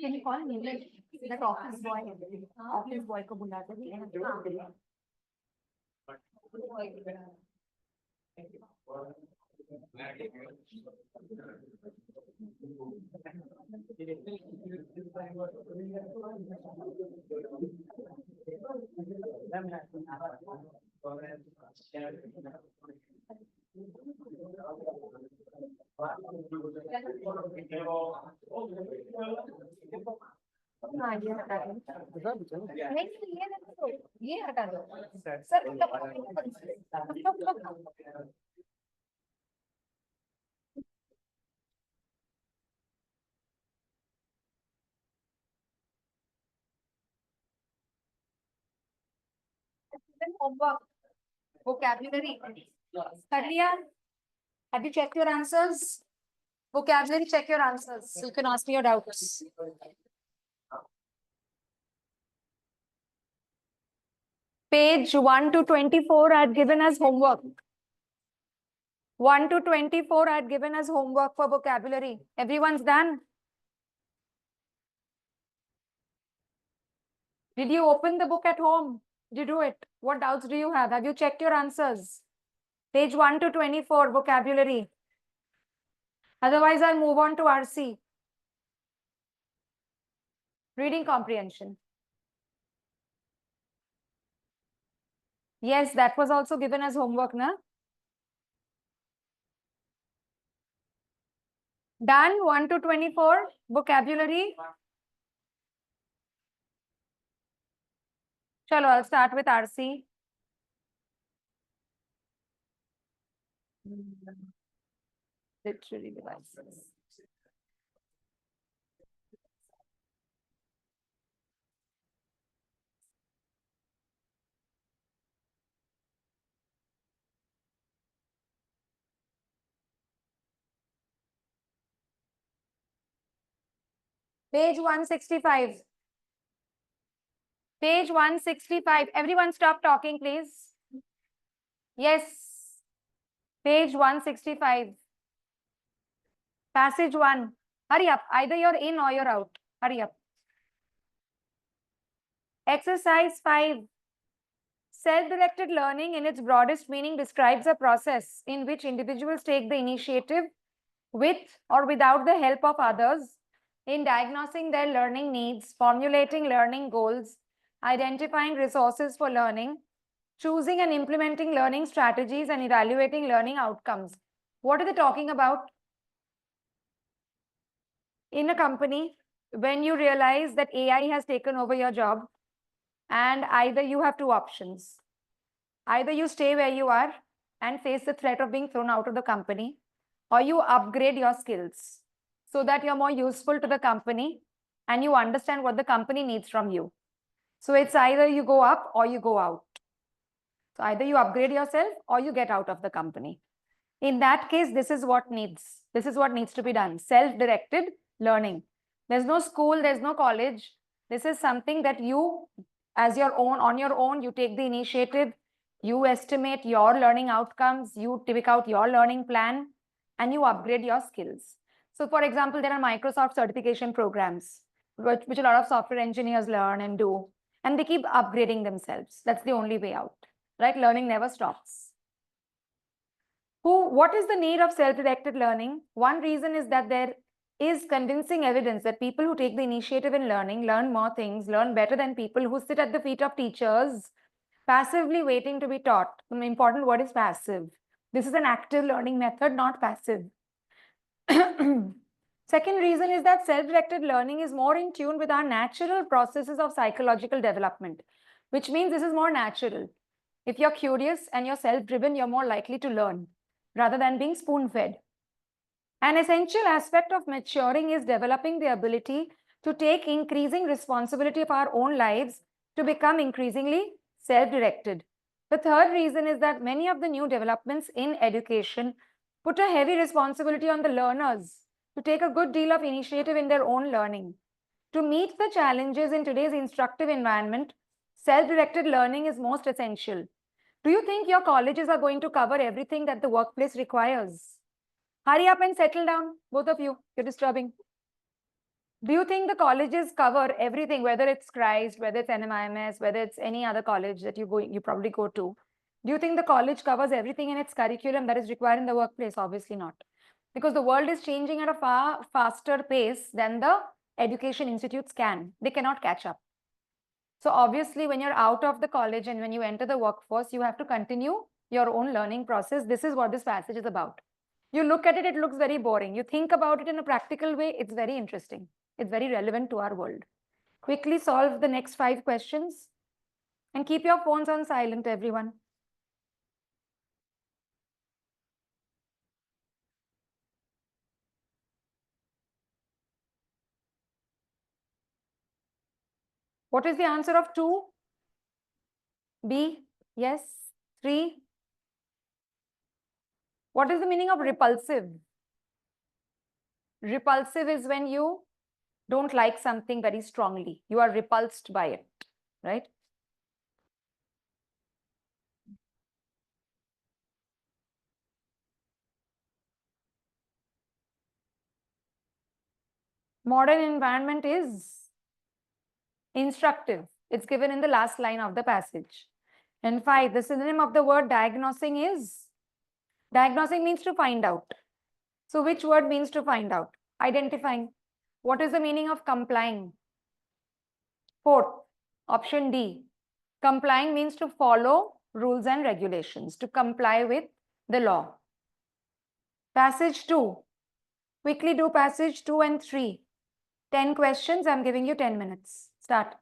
Can you call me? That office boy को बुलाते हैं। हाँ ये हटा दो। नहीं ये हटा दो सर। Homework, vocabulary. कर लिया? Have you checked your answers? Vocabulary, check your answers. You can ask me your doubts. Page 1 to 24 I had given as homework. 1 to 24 I had given as homework for vocabulary. Everyone's done? Did you open the book at home? Did you do it? What doubts do you have? Have you checked your answers? Page 1 to 24, vocabulary. Otherwise, I'll move on to RC. Reading comprehension. Yes, that was also given as homework, na? Done. 1 to 24, vocabulary. Chalo, I'll start with RC. Literary devices. Page 165. Page 165. Everyone stop talking, please. Yes. Page 165. Passage 1. Hurry up. Either you're in or you're out. Hurry up. Exercise 5. Self-directed learning in its broadest meaning describes a process in which individuals take the initiative with or without the help of others in diagnosing their learning needs, formulating learning goals, identifying resources for learning, choosing and implementing learning strategies, and evaluating learning outcomes. What are they talking about? In a company, when you realize that AI has taken over your job, and either you have two options. Either you stay where you are and face the threat of being thrown out of the company, or you upgrade your skills so that you're more useful to the company and you understand what the company needs from you. So it's either you go up or you go out. So either you upgrade yourself or you get out of the company. In that case, this is what needs to be done. Self-directed learning. There's no school, there's no college. This is something that you, as your own, on your own, you take the initiative, you estimate your learning outcomes, you pick out your learning plan, and you upgrade your skills. So for example, there are Microsoft certification programs, which a lot of software engineers learn and do, and they keep upgrading themselves. That's the only way out, right? Learning never stops. What is the need of self-directed learning? One reason is that there is convincing evidence that people who take the initiative in learning learn more things, learn better than people who sit at the feet of teachers, passively waiting to be taught. The important word is passive. This is an active learning method, not passive. Second reason is that self-directed learning is more in tune with our natural processes of psychological development, which means this is more natural. If you're curious and you're self-driven, you're more likely to learn rather than being spoon-fed. An essential aspect of maturing is developing the ability to take increasing responsibility of our own lives to become increasingly self-directed. The third reason is that many of the new developments in education put a heavy responsibility on the learners to take a good deal of initiative in their own learning. To meet the challenges in today's instructive environment, self-directed learning is most essential. Do you think your colleges are going to cover everything that the workplace requires? Hurry up and settle down, both of you. You're disturbing. Do you think the colleges cover everything, whether it's Christ, whether it's NMIMS, whether it's any other college that you probably go to? Do you think the college covers everything in its curriculum that is required in the workplace? Obviously not. Because the world is changing at a far faster pace than the education institutes can. They cannot catch up. So obviously, when you're out of the college and when you enter the workforce, you have to continue your own learning process. This is what this passage is about. You look at it, it looks very boring. You think about it in a practical way, it's very interesting. It's very relevant to our world. Quickly solve the next 5 questions and keep your phones on silent, everyone. What is the answer of 2? B, yes. 3. What is the meaning of repulsive? Repulsive is when you don't like something very strongly. You are repulsed by it, right? Modern environment is instructive. It's given in the last line of the passage. And 5, the synonym of the word diagnosing is, diagnosing means to find out. So which word means to find out? Identifying. What is the meaning of complying? 4th, option D. Complying means to follow rules and regulations, to comply with the law. Passage 2. Quickly do passage 2 and 3. 10 questions. I'm giving you 10 minutes. Start.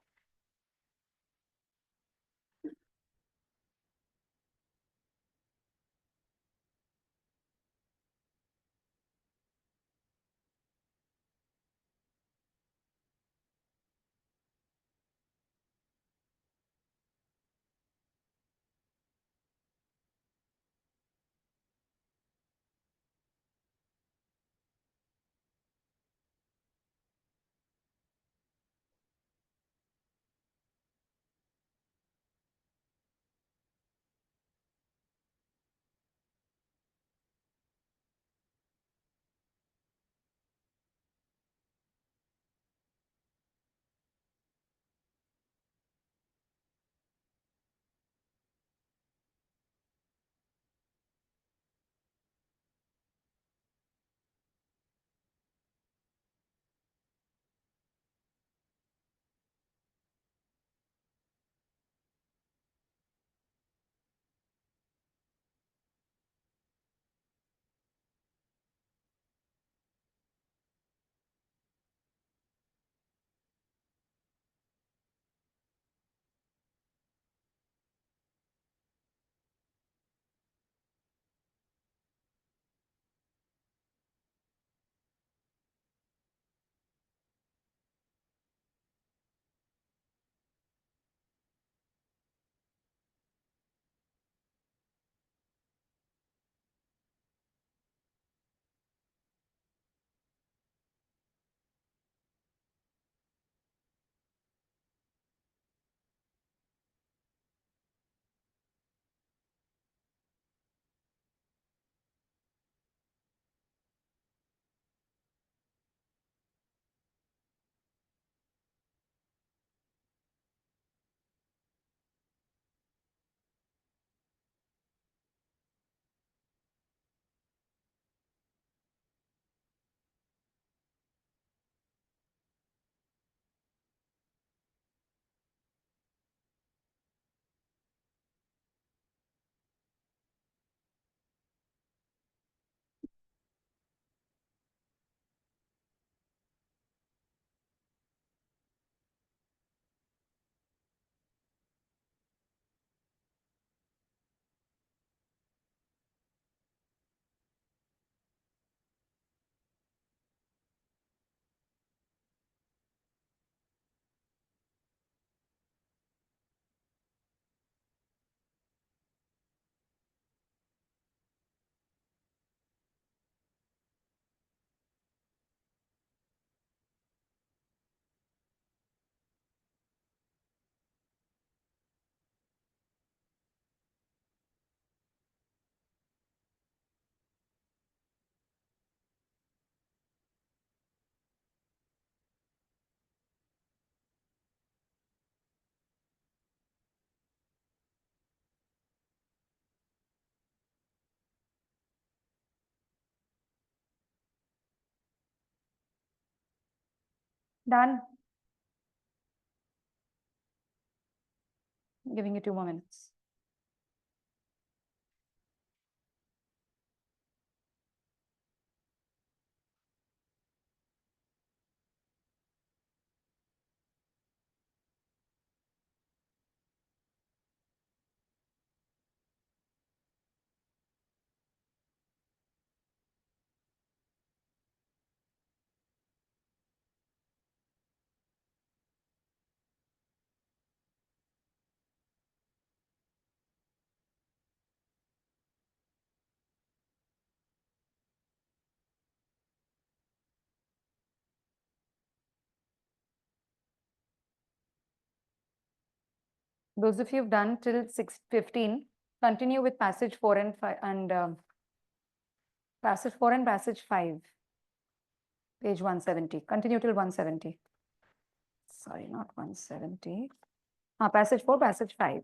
Done. I'm giving you 2 more minutes. Those of you who've done till 6:15, continue with passage 4 and 5 and passage 4 and passage 5, page 170. Continue till 170. Sorry, not 170. Passage 4, passage 5.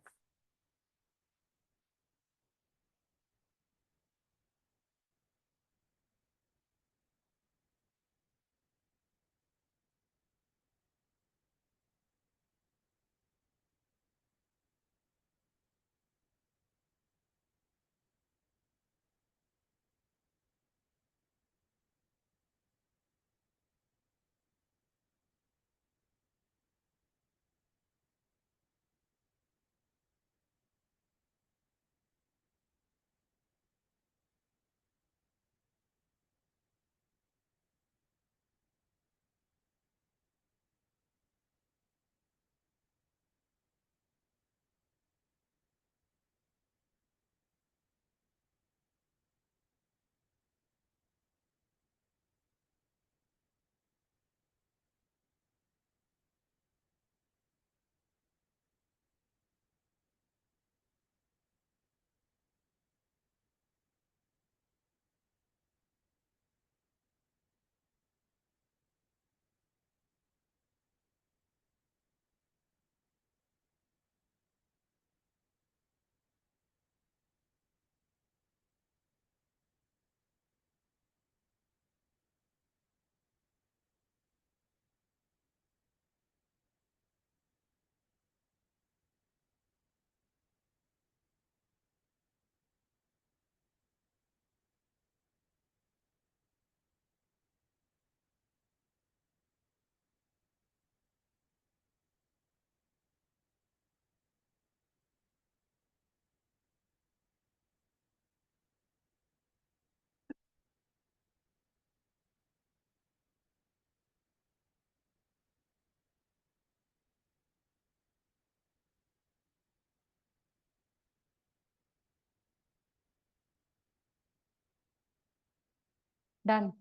Done.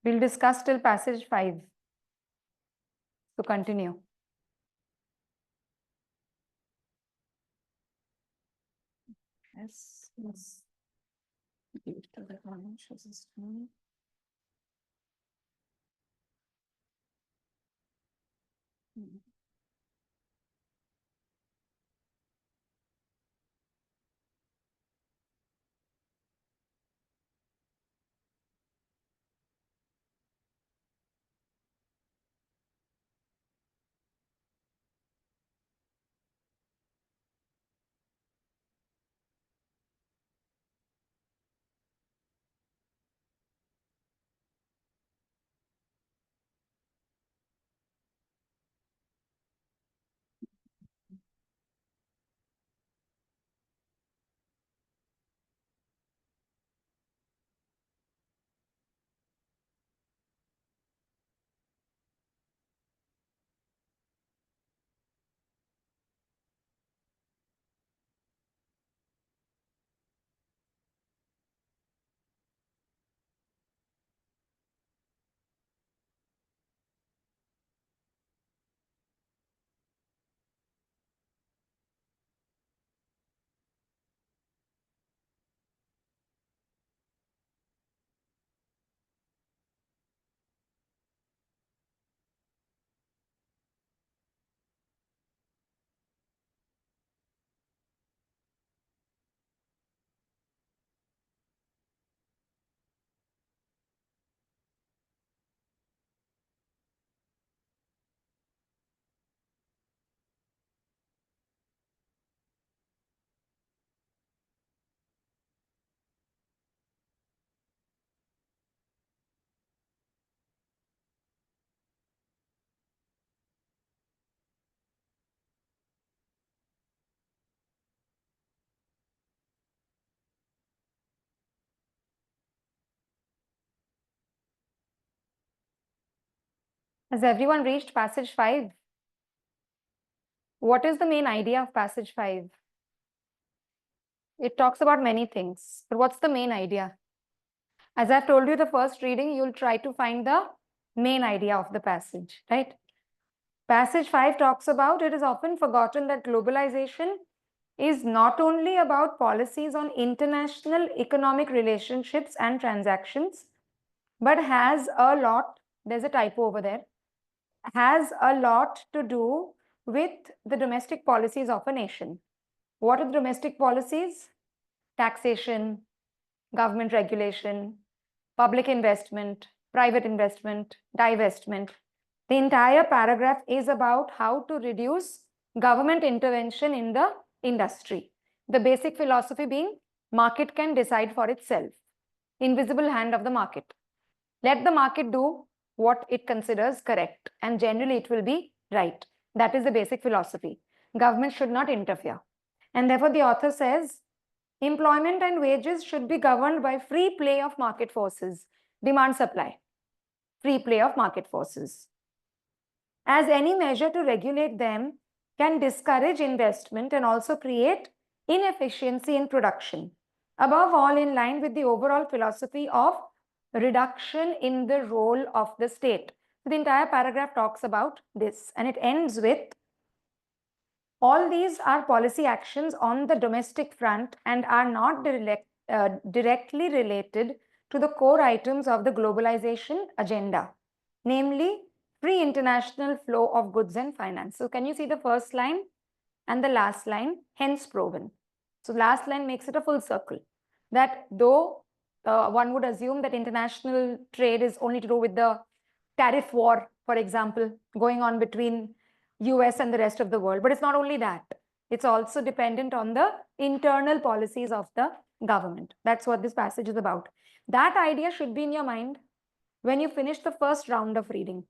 We'll discuss till passage 5. So continue. Yes. Give it to the financial system. Has everyone reached passage 5? What is the main idea of passage 5? It talks about many things, but what's the main idea? As I've told you, the first reading, you'll try to find the main idea of the passage, right? Passage 5 talks about, it is often forgotten that globalization is not only about policies on international economic relationships and transactions, but has a lot, there's a typo over there, has a lot to do with the domestic policies of a nation. What are the domestic policies? Taxation, government regulation, public investment, private investment, divestment. The entire paragraph is about how to reduce government intervention in the industry. The basic philosophy being market can decide for itself. Invisible hand of the market. Let the market do what it considers correct, and generally it will be right. That is the basic philosophy. Government should not interfere. And therefore the author says, employment and wages should be governed by free play of market forces. Demand supply. Free play of market forces. As any measure to regulate them can discourage investment and also create inefficiency in production. Above all, in line with the overall philosophy of reduction in the role of the state. So the entire paragraph talks about this, and it ends with, all these are policy actions on the domestic front and are not directly related to the core items of the globalization agenda, namely free international flow of goods and finance. So can you see the first line and the last line, hence proven. So last line makes it a full circle, that though one would assume that international trade is only to do with the tariff war, for example, going on between US and the rest of the world. But it's not only that. It's also dependent on the internal policies of the government. That's what this passage is about. That idea should be in your mind when you finish the first round of reading.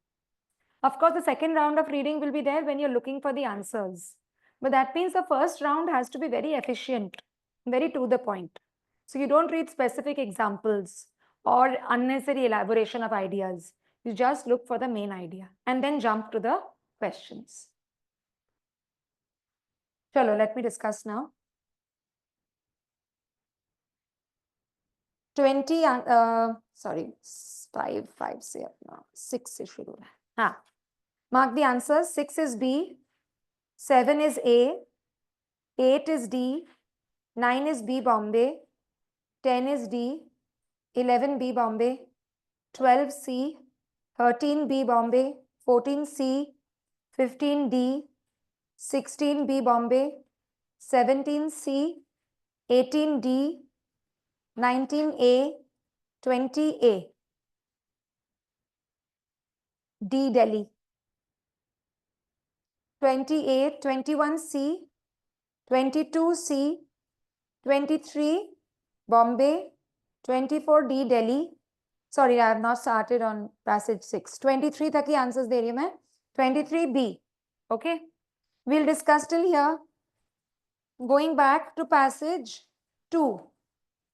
Of course, the second round of reading will be there when you're looking for the answers. But that means the first round has to be very efficient, very to the point. So you don't read specific examples or unnecessary elaboration of ideas. You just look for the main idea and then jump to the questions. Chalo, let me discuss now. 20, sorry, 5 से अपना 6 से शुरू है. हाँ, mark the answers. 6 is B, 7 is A, 8 is D, 9 is B Bombay, 10 is D, 11 B Bombay, 12 C, 13 B Bombay, 14 C, 15 D, 16 B Bombay, 17 C, 18 D, 19 A, 20 A. D Delhi. 28, 21 C, 22 C, 23 Bombay, 24 D Delhi. Sorry, I have not started on passage 6. 23 तक ही answers दे रही हूँ मैं. 23 B. Okay. We'll discuss till here. Going back to passage 2.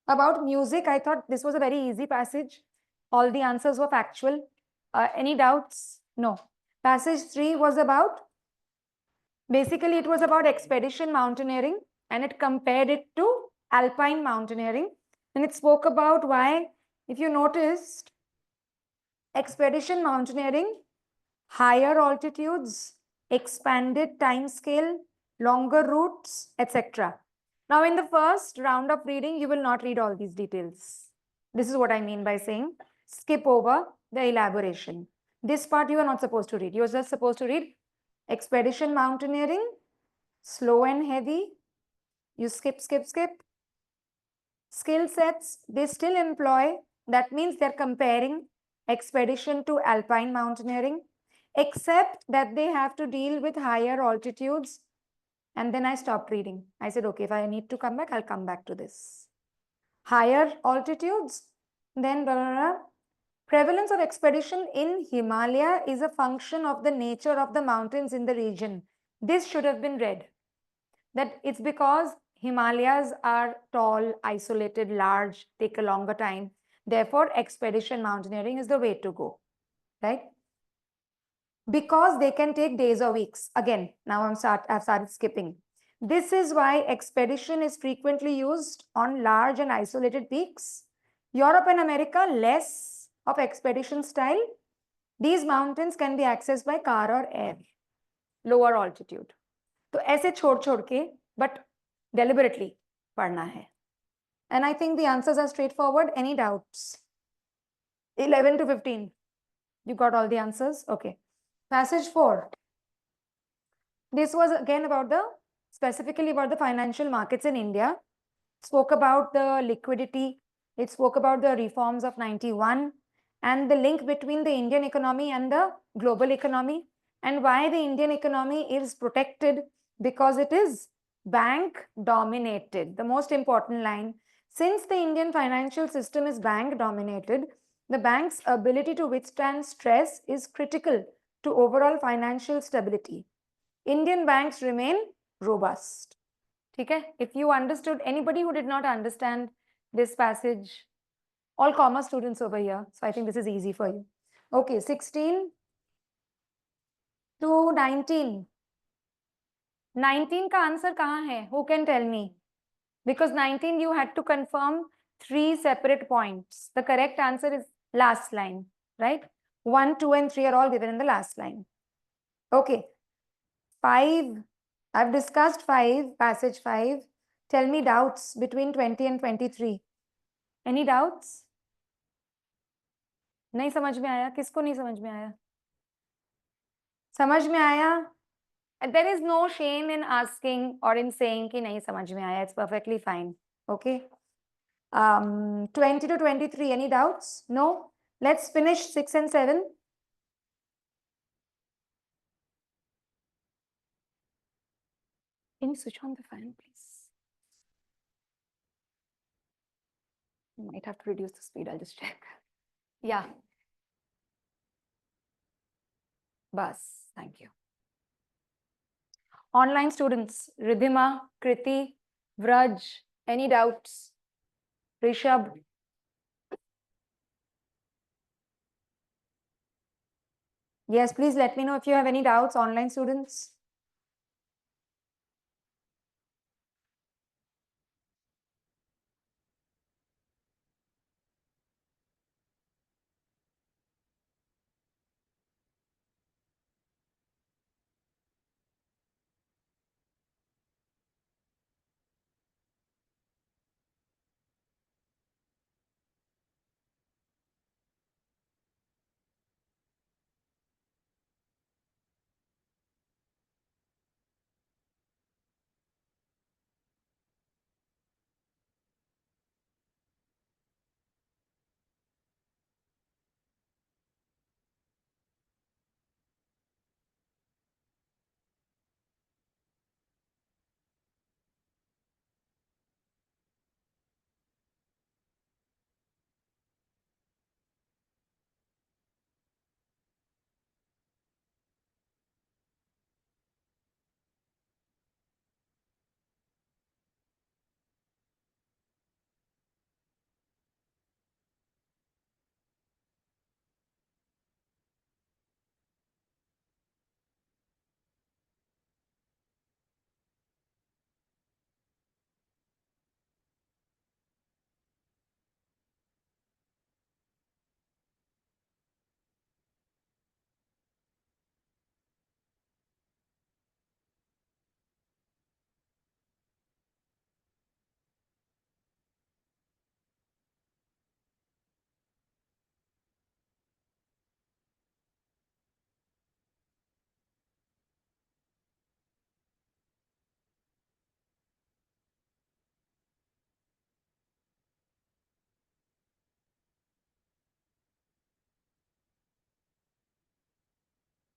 About music, I thought this was a very easy passage. All the answers were factual. Any doubts? No. Passage 3 was about, basically it was about expedition mountaineering, and it compared it to alpine mountaineering. And it spoke about why, if you noticed, expedition mountaineering, higher altitudes, expanded time scale, longer routes, etc. Now, in the first round of reading, you will not read all these details. This is what I mean by saying skip over the elaboration. This part you are not supposed to read. You are just supposed to read expedition mountaineering, slow and heavy. You skip. Skill sets, they still employ. That means they're comparing expedition to alpine mountaineering, except that they have to deal with higher altitudes. And then I stopped reading. I said, okay, if I need to come back, I'll come back to this. Higher altitudes, then prevalence of expedition in Himalaya is a function of the nature of the mountains in the region. This should have been read. That it's because Himalayas are tall, isolated, large, take a longer time. Therefore, expedition mountaineering is the way to go, right? because they can take days or weeks. Again, now I've started skipping. This is why expedition is frequently used on large and isolated peaks. Europe and America, less of expedition style. These mountains can be accessed by car or air, lower altitude. तो ऐसे छोड़ के but deliberately पढ़ना है. And I think the answers are straightforward. Any doubts? 11 to 15. You got all the answers? Okay. Passage 4. This was again specifically about the financial markets in India. Spoke about the liquidity. It spoke about the reforms of 91 and the link between the Indian economy and the global economy, and why the Indian economy is protected because it is bank dominated. The most important line, since the Indian financial system is bank dominated, the bank's ability to withstand stress is critical to overall financial stability. Indian banks remain robust. Okay? If you understood, anybody who did not understand this passage, all commerce students over here, so I think this is easy for you. Okay, 16 to 19. 19 का answer कहाँ है? Who can tell me? Because 19 you had to confirm 3 separate points. The correct answer is last line, right? 1, 2 and 3 are all given in the last line. Okay. 5. I've discussed 5, passage 5. Tell me doubts between 20 and 23. Any doubts? नहीं समझ में आया? किसको नहीं समझ में आया? समझ में आया? There is no shame in asking or in saying कि नहीं समझ में आया. It's perfectly fine. Okay. 20 to 23. Any doubts? No? Let's finish 6 and 7. Can you switch on the fan, please? You might have to reduce the speed. I'll just check. Yeah. Bas. Thank you. Online students, Ridhima, Kriti, Vraj, any doubts? Rishabh? Yes, please let me know if you have any doubts, online students.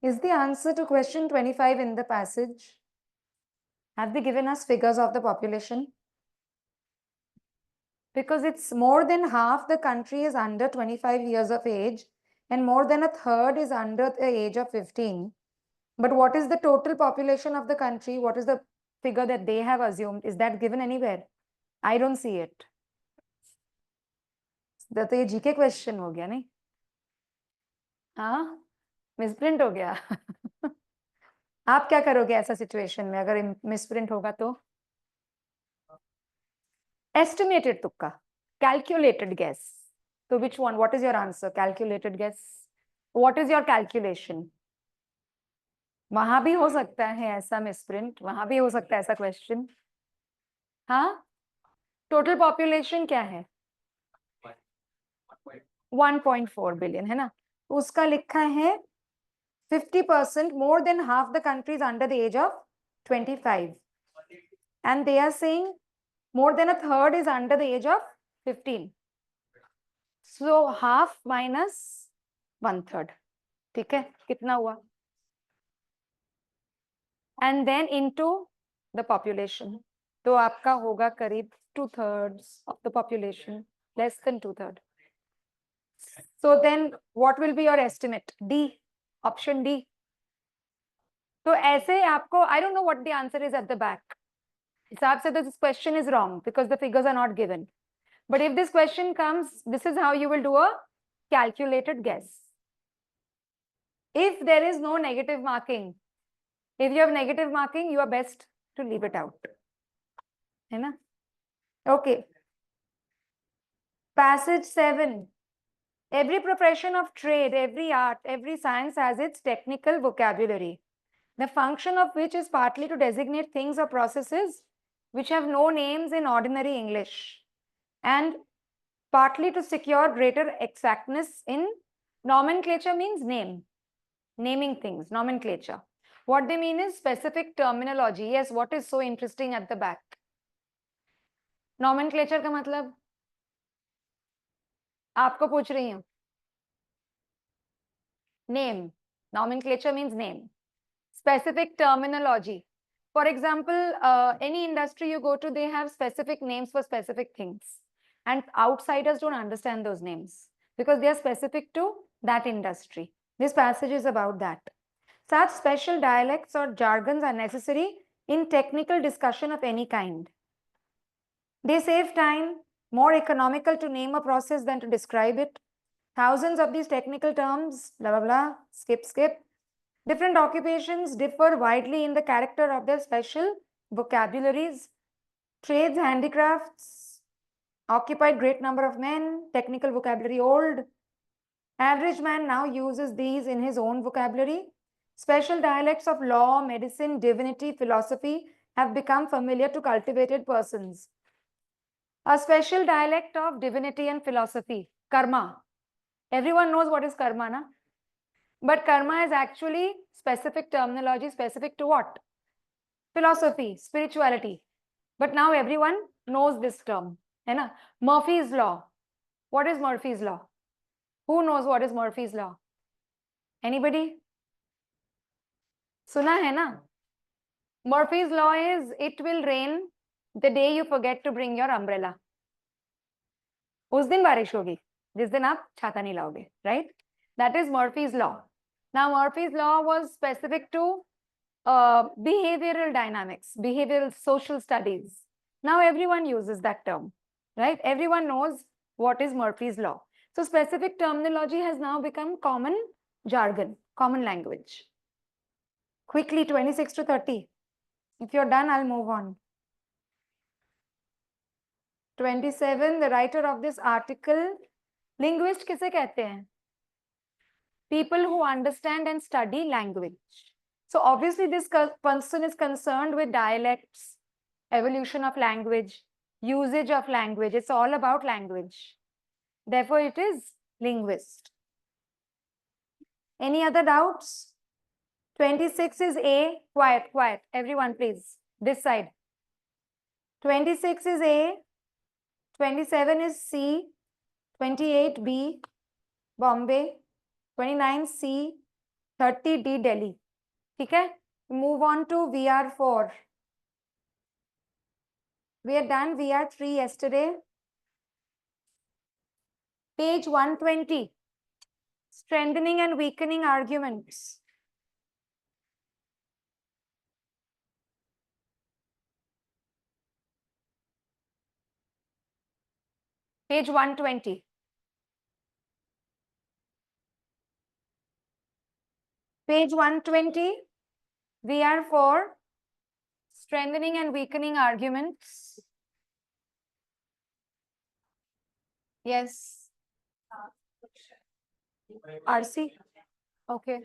Is the answer to question 25 in the passage? Have they given us figures of the population? Because it's more than half the country is under 25 years of age and more than a third is under the age of 15. But what is the total population of the country? What is the figure that they have assumed? Is that given anywhere? I don't see it. तो ये GK question हो गया नहीं? हाँ misprint हो गया। आप क्या करोगे ऐसा सिचुएशन में अगर मिसप्रिंट होगा तो? एस्टिमेटेड तुक्का, कैलकुलेटेड गेस। तो which one, what is your answer? Calculated guess, what is your calculation? वहां भी हो सकता है ऐसा मिसप्रिंट, वहां भी हो सकता है ऐसा क्वेश्चन। हाँ, टोटल पॉपुलेशन क्या है? 1.4 बिलियन है ना। उसका लिखा है 50%, more than half the country is under the age of 25, and they are saying more than a third is under the age of 15. So half minus 1/3, ठीक है, कितना हुआ? And then into the population, तो आपका होगा करीब 2/3 of the population, less than 2/3. So then what will be your estimate? D, option D. तो ऐसे आपको, I don't know what the answer is at the back. हिसाब से this question is wrong because the figures are not given. But if this question comes, this is how you will do a calculated guess. If there is no negative marking, if you have negative marking, you are best to leave it out. है ना? Okay. Passage 7. Every profession of trade, every art, every science has its technical vocabulary, the function of which is partly to designate things or processes which have no names in ordinary English, and partly to secure greater exactness in nomenclature. Means name, naming things, nomenclature. What they mean is specific terminology. Yes, what is so interesting at the back? Nomenclature का मतलब आपको पूछ रही हूँ. Name, nomenclature means name. Specific terminology. For example, any industry you go to, they have specific names for specific things, and outsiders don't understand those names because they are specific to that industry. This passage is about that. Such special dialects or jargons are necessary in technical discussion of any kind. They save time, more economical to name a process than to describe it. Thousands of these technical terms, blah, blah, blah, skip. Different occupations differ widely in the character of their special vocabularies. Trades, handicrafts occupied great number of men, technical vocabulary old. Average man now uses these in his own vocabulary. Special dialects of law, medicine, divinity, philosophy have become familiar to cultivated persons. A special dialect of divinity and philosophy, karma. Everyone knows what is karma, na? But karma is actually specific terminology, specific to what? Philosophy, spirituality. But now everyone knows this term, है ना? Murphy's law. What is Murphy's law? Who knows what is Murphy's law? Anybody? सुना है ना? Murphy's law is it will rain the day you forget to bring your umbrella. उस दिन बारिश होगी जिस दिन आप छाता नहीं लाओगे, right? That is Murphy's law. Now Murphy's law was specific to behavioral dynamics, behavioral social studies. Now everyone uses that term, right? Everyone knows what is Murphy's law. So specific terminology has now become common jargon, common language. Quickly, 26 to 30. If you're done, I'll move on. 27, the writer of this article, linguist किसे कहते हैं? People who understand and study language. So obviously this person is concerned with dialects, evolution of language, usage of language. It's all about language. Therefore, it is linguist. Any other doubts? 26 is A. Quiet. Everyone, please. This side. 26 is A. 27 is C. 28 B. Bombay. 29 C. 30 D. Delhi. Okay? Move on to VR4. We had done VR3 yesterday. Page 120. Strengthening and weakening arguments. Page 120. Page 120, we are for strengthening and weakening arguments. Yes. RC. Okay.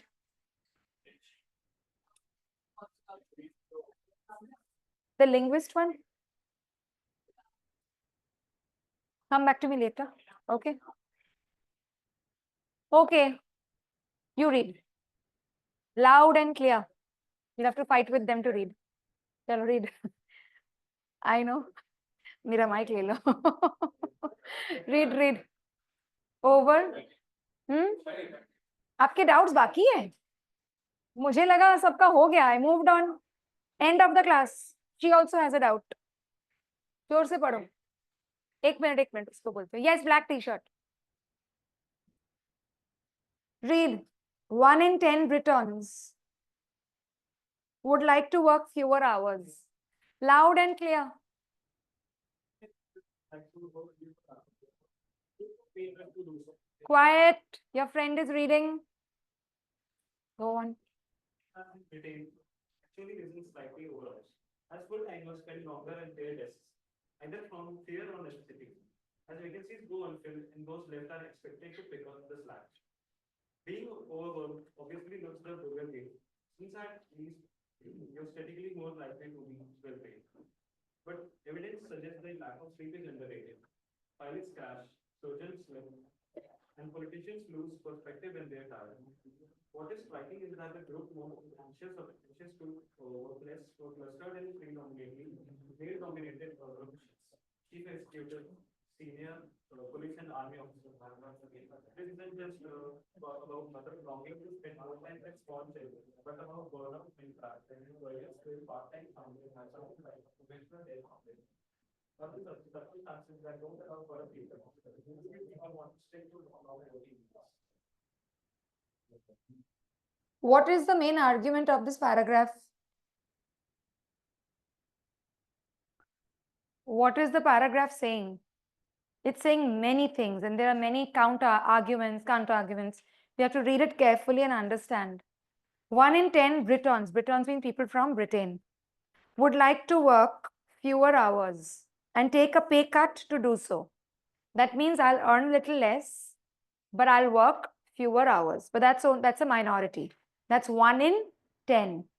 The linguist one. Come back to me later. Okay. Okay. You read. Loud and clear. You'll have to fight with them to read. Chalo, read. I know. मेरा mic ले लो. Read. Over. आपके doubts बाकी है? मुझे लगा सबका हो गया. I moved on. End of the class. She also has a doubt. जोर से पढ़ो. एक मिनट उसको बोलते हैं. Yes, black t-shirt. Read. 1 in 10 Britons would like to work fewer hours. Loud and clear. Quiet. Your friend is reading. Go on. Actually isn't slightly overall. As full-timers spend longer in their desks, either from fear or necessity. As vacancies go unfilled and those left are expected to pick up the slack. Being overworked obviously looks the bigger game. Since at least you're statistically more likely to be well paid. But evidence suggests that lack of sleep is underrated. Pilots crash, surgeons slip, and politicians lose perspective when they're tired. What is striking is that the group most anxious to work less were clustered in predominantly male-dominated professions. Chief executive, senior police and army officers. This isn't just about mother longing to spend more time with small children, but about burnout in practice. Employers with part-time family have something like conventional day office. But the circumstances that don't allow for a people want to stick to long routines. What is the main argument of this paragraph? What is the paragraph saying? It's saying many things, and there are many counter-arguments. We have to read it carefully and understand. 1 in 10 Britons mean people from Britain, would like to work fewer hours and take a pay cut to do so. That means I'll earn a little less, but I'll work fewer hours. But that's a minority. That's 1 in 10.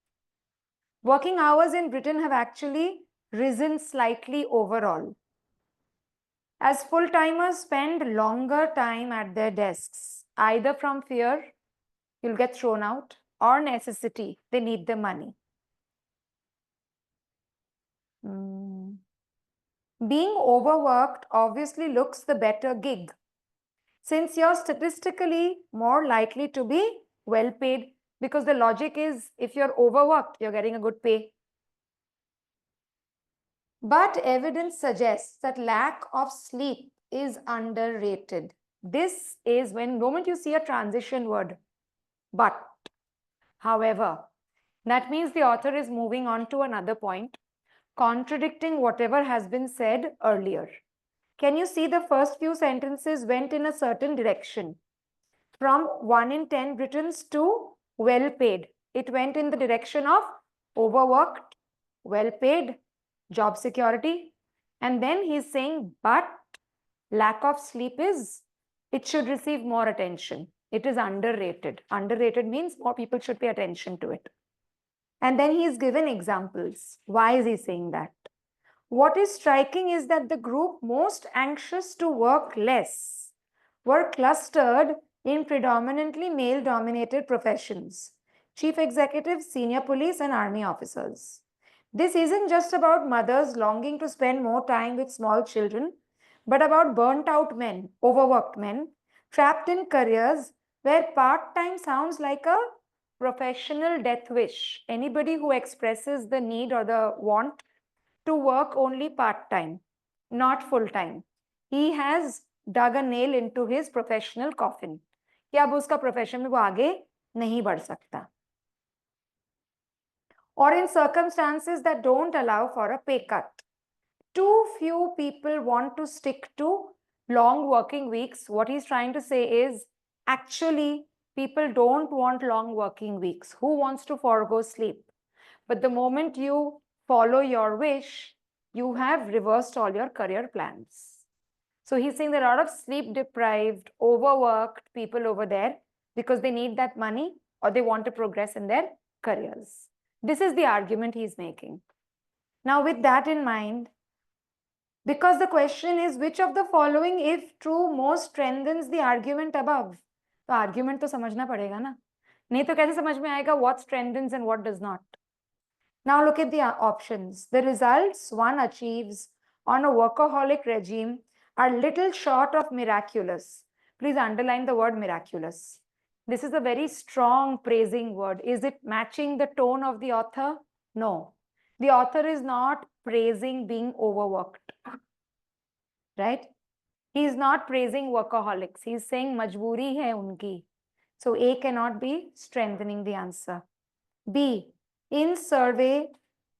Working hours in Britain have actually risen slightly overall. As full-timers spend longer time at their desks, either from fear, you'll get thrown out, or necessity, they need the money. Being overworked obviously looks the better gig, since you're statistically more likely to be well paid, because the logic is if you're overworked, you're getting a good pay. But evidence suggests that lack of sleep is underrated. This is when moment you see a transition word, but. However, that means the author is moving on to another point, contradicting whatever has been said earlier. Can you see the first few sentences went in a certain direction? From 1 in 10 Britons to well paid. It went in the direction of overworked, well paid, job security. And then he's saying, but lack of sleep it should receive more attention. It is underrated. Underrated means more people should pay attention to it. And then he's given examples. Why is he saying that? What is striking is that the group most anxious to work less were clustered in predominantly male-dominated professions: chief executives, senior police, and army officers. This isn't just about mothers longing to spend more time with small children, but about burnt-out men, overworked men, trapped in careers where part-time sounds like a professional death wish. Anybody who expresses the need or the want to work only part-time, not full-time, he has dug a nail into his professional coffin. कि अब उसका profession में वो आगे नहीं बढ़ सकता. Or in circumstances that don't allow for a pay cut. Too few people want to stick to long working weeks. What he's trying to say is, actually, People don't want long working weeks. Who wants to forego sleep? But the moment you follow your wish, you have reversed all your career plans. So he's saying there are a lot of sleep deprived, overworked people over there because they need that money or they want to progress in their careers. This is the argument he's making. Now, with that in mind, because the question is which of the following, if true, most strengthens the argument above? तो argument तो समझना पड़ेगा ना, नहीं तो कैसे समझ में आएगा what strengthens and what does not? Now look at the options. The results one achieves on a workaholic regime are little short of miraculous. Please underline the word miraculous. This is a very strong praising word. Is it matching the tone of the author? No. The author is not praising being overworked, right? He is not praising workaholics. He is saying majburi hai unki. So A cannot be strengthening the answer. B, in survey,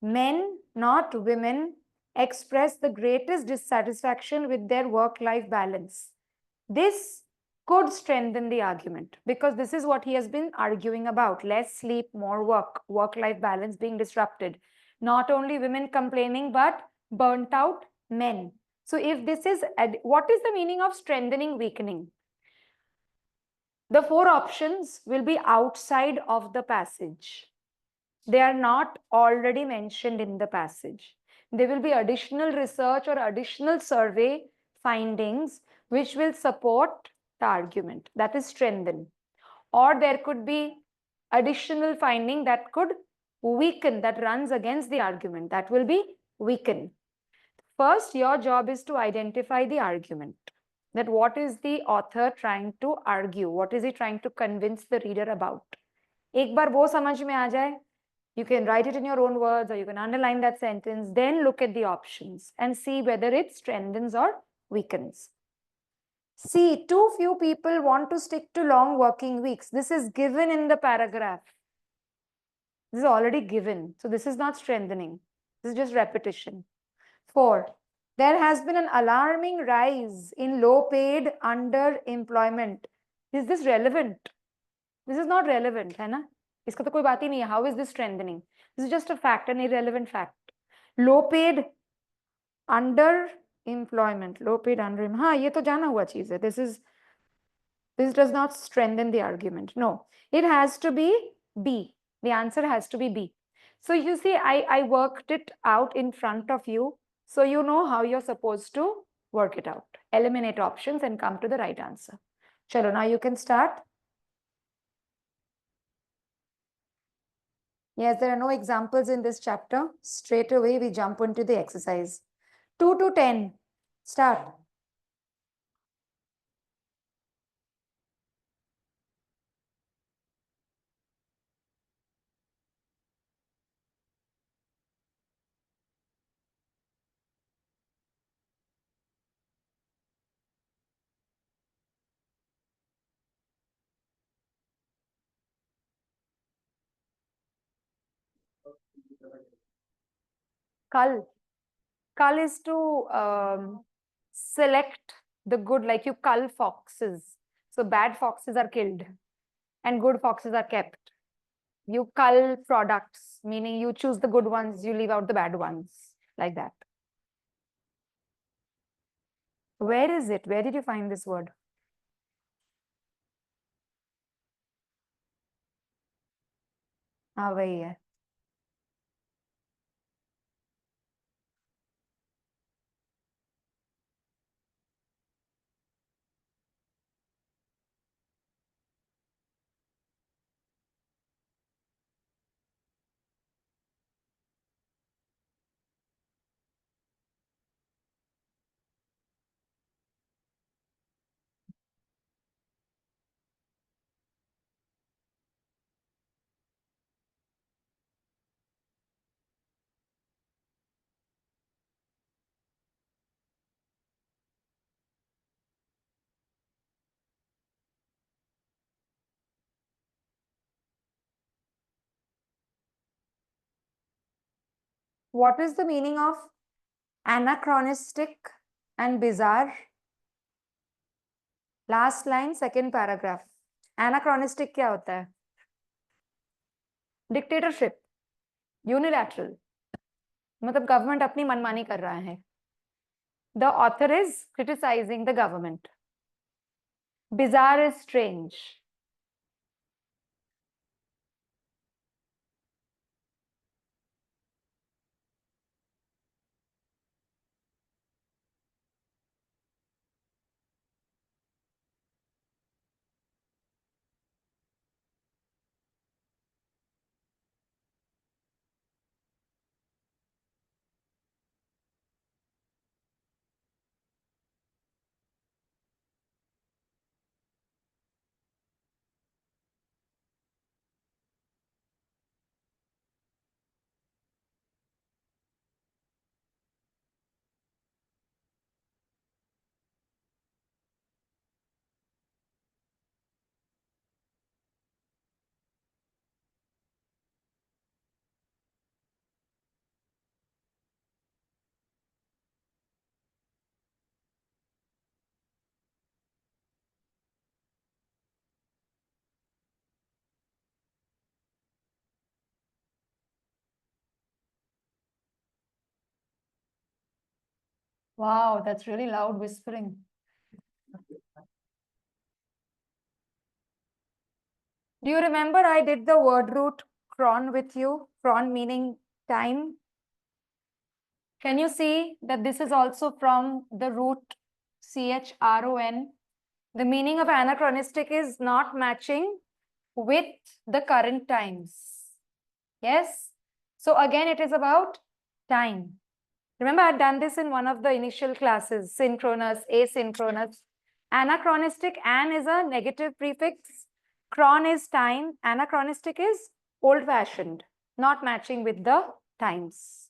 men, not women, express the greatest dissatisfaction with their work-life balance. This could strengthen the argument because this is what he has been arguing about. Less sleep, more work, work-life balance being disrupted. Not only women complaining, but burnt out men. So if this is, what is the meaning of strengthening, weakening? The four options will be outside of the passage. They are not already mentioned in the passage. There will be additional research or additional survey findings which will support the argument, that is strengthen. Or there could be additional finding that could weaken, that runs against the argument, that will be weaken. First, your job is to identify the argument, that what is the author trying to argue, what is he trying to convince the reader about. एक बार वो समझ में आ जाए, you can write it in your own words or you can underline that sentence, then look at the options and see whether it strengthens or weakens. See, too few people want to stick to long working weeks. This is given in the paragraph. This is already given. So this is not strengthening. This is just repetition. 4. There has been an alarming rise in low-paid underemployment. Is this relevant? This is not relevant, है ना? इसका तो कोई बात ही नहीं है. How is this strengthening? This is just a fact, an irrelevant fact. Low-paid underemployment. Low-paid underemployment. हाँ, ये तो जाना हुआ चीज है. This does not strengthen the argument. No, it has to be B. The answer has to be B. So you see, I worked it out in front of you. So you know how you're supposed to work it out. Eliminate options and come to the right answer. Chalo, now you can start. Yes, there are no examples in this chapter. Straight away, we jump into the exercise. 2 to 10. Start. Cull is to select the good, like you cull foxes. So bad foxes are killed and good foxes are kept. You cull products, meaning you choose the good ones, you leave out the bad ones, like that. Where is it? Where did you find this word? हाँ वही है. What is the meaning of anachronistic and bizarre? Last line, second paragraph. Anachronistic क्या होता है? Dictatorship, unilateral. मतलब government अपनी मनमानी कर रहा है. The author is criticizing the government. Bizarre is strange. Wow, that's really loud whispering. Do you remember I did the word root cron with you? Cron meaning time. Can you see that this is also from the root CHRON? The meaning of anachronistic is not matching with the current times. Yes? So again, it is about time. Remember, I had done this in one of the initial classes, synchronous, asynchronous. Anachronistic, an is a negative prefix. Chron is time. Anachronistic is old-fashioned, not matching with the times.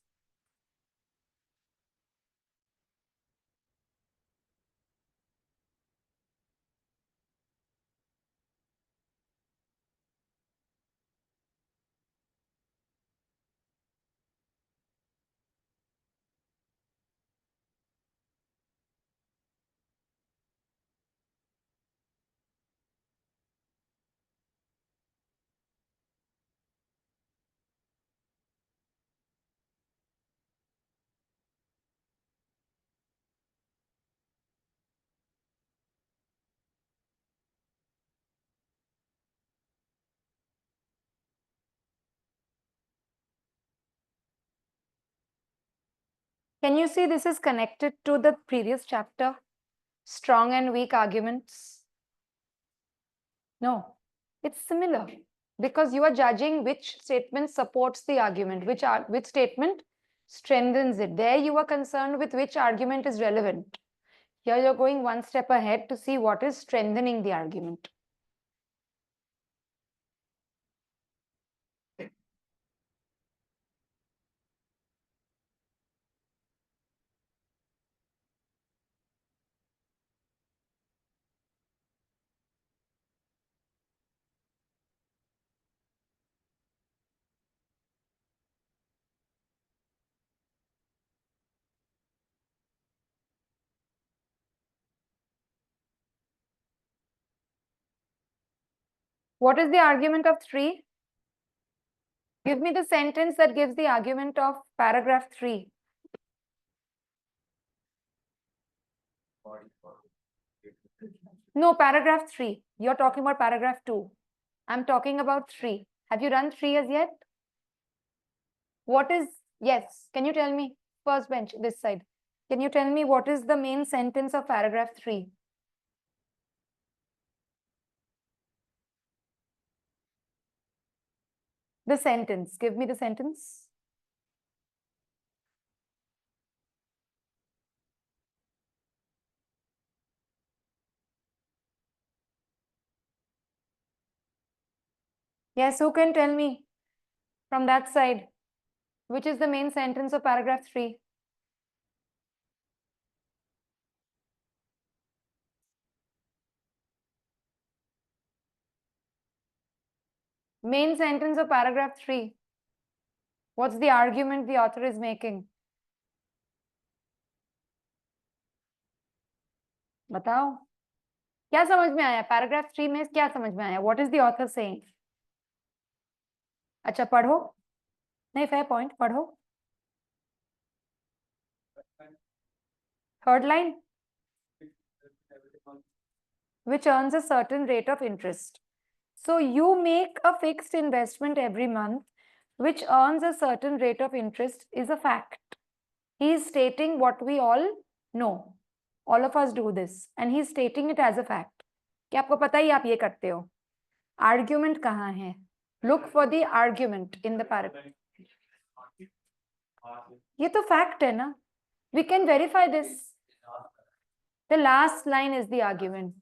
Can you see this is connected to the previous chapter? Strong and weak arguments? No, it's similar because you are judging which statement supports the argument, which statement strengthens it. There you are concerned with which argument is relevant. Here you're going one step ahead to see what is strengthening the argument. What is the argument of 3? Give me the sentence that gives the argument of paragraph 3. No, paragraph 3. You're talking about paragraph 2. I'm talking about 3. Have you done 3 as yet? What is, yes, can you tell me? First bench, this side. Can you tell me what is the main sentence of paragraph 3? The sentence. Give me the sentence. Yes, who can tell me from that side? Which is the main sentence of paragraph 3? Main sentence of paragraph 3. What's the argument the author is making? Batao. क्या समझ में आया? Paragraph 3 में क्या समझ में आया? What is the author saying? अच्छा पढ़ो, नहीं फेयर पॉइंट, पढ़ो third line, which earns a certain rate of interest. So you make a fixed investment every month which earns a certain rate of interest is a fact. He is stating what we all know. All of us do this and he is stating it as a fact. कि आपको पता ही आप ये करते हो. Argument कहाँ है? Look for the argument in the paragraph. ये तो fact है ना? We can verify this. The last line is the argument.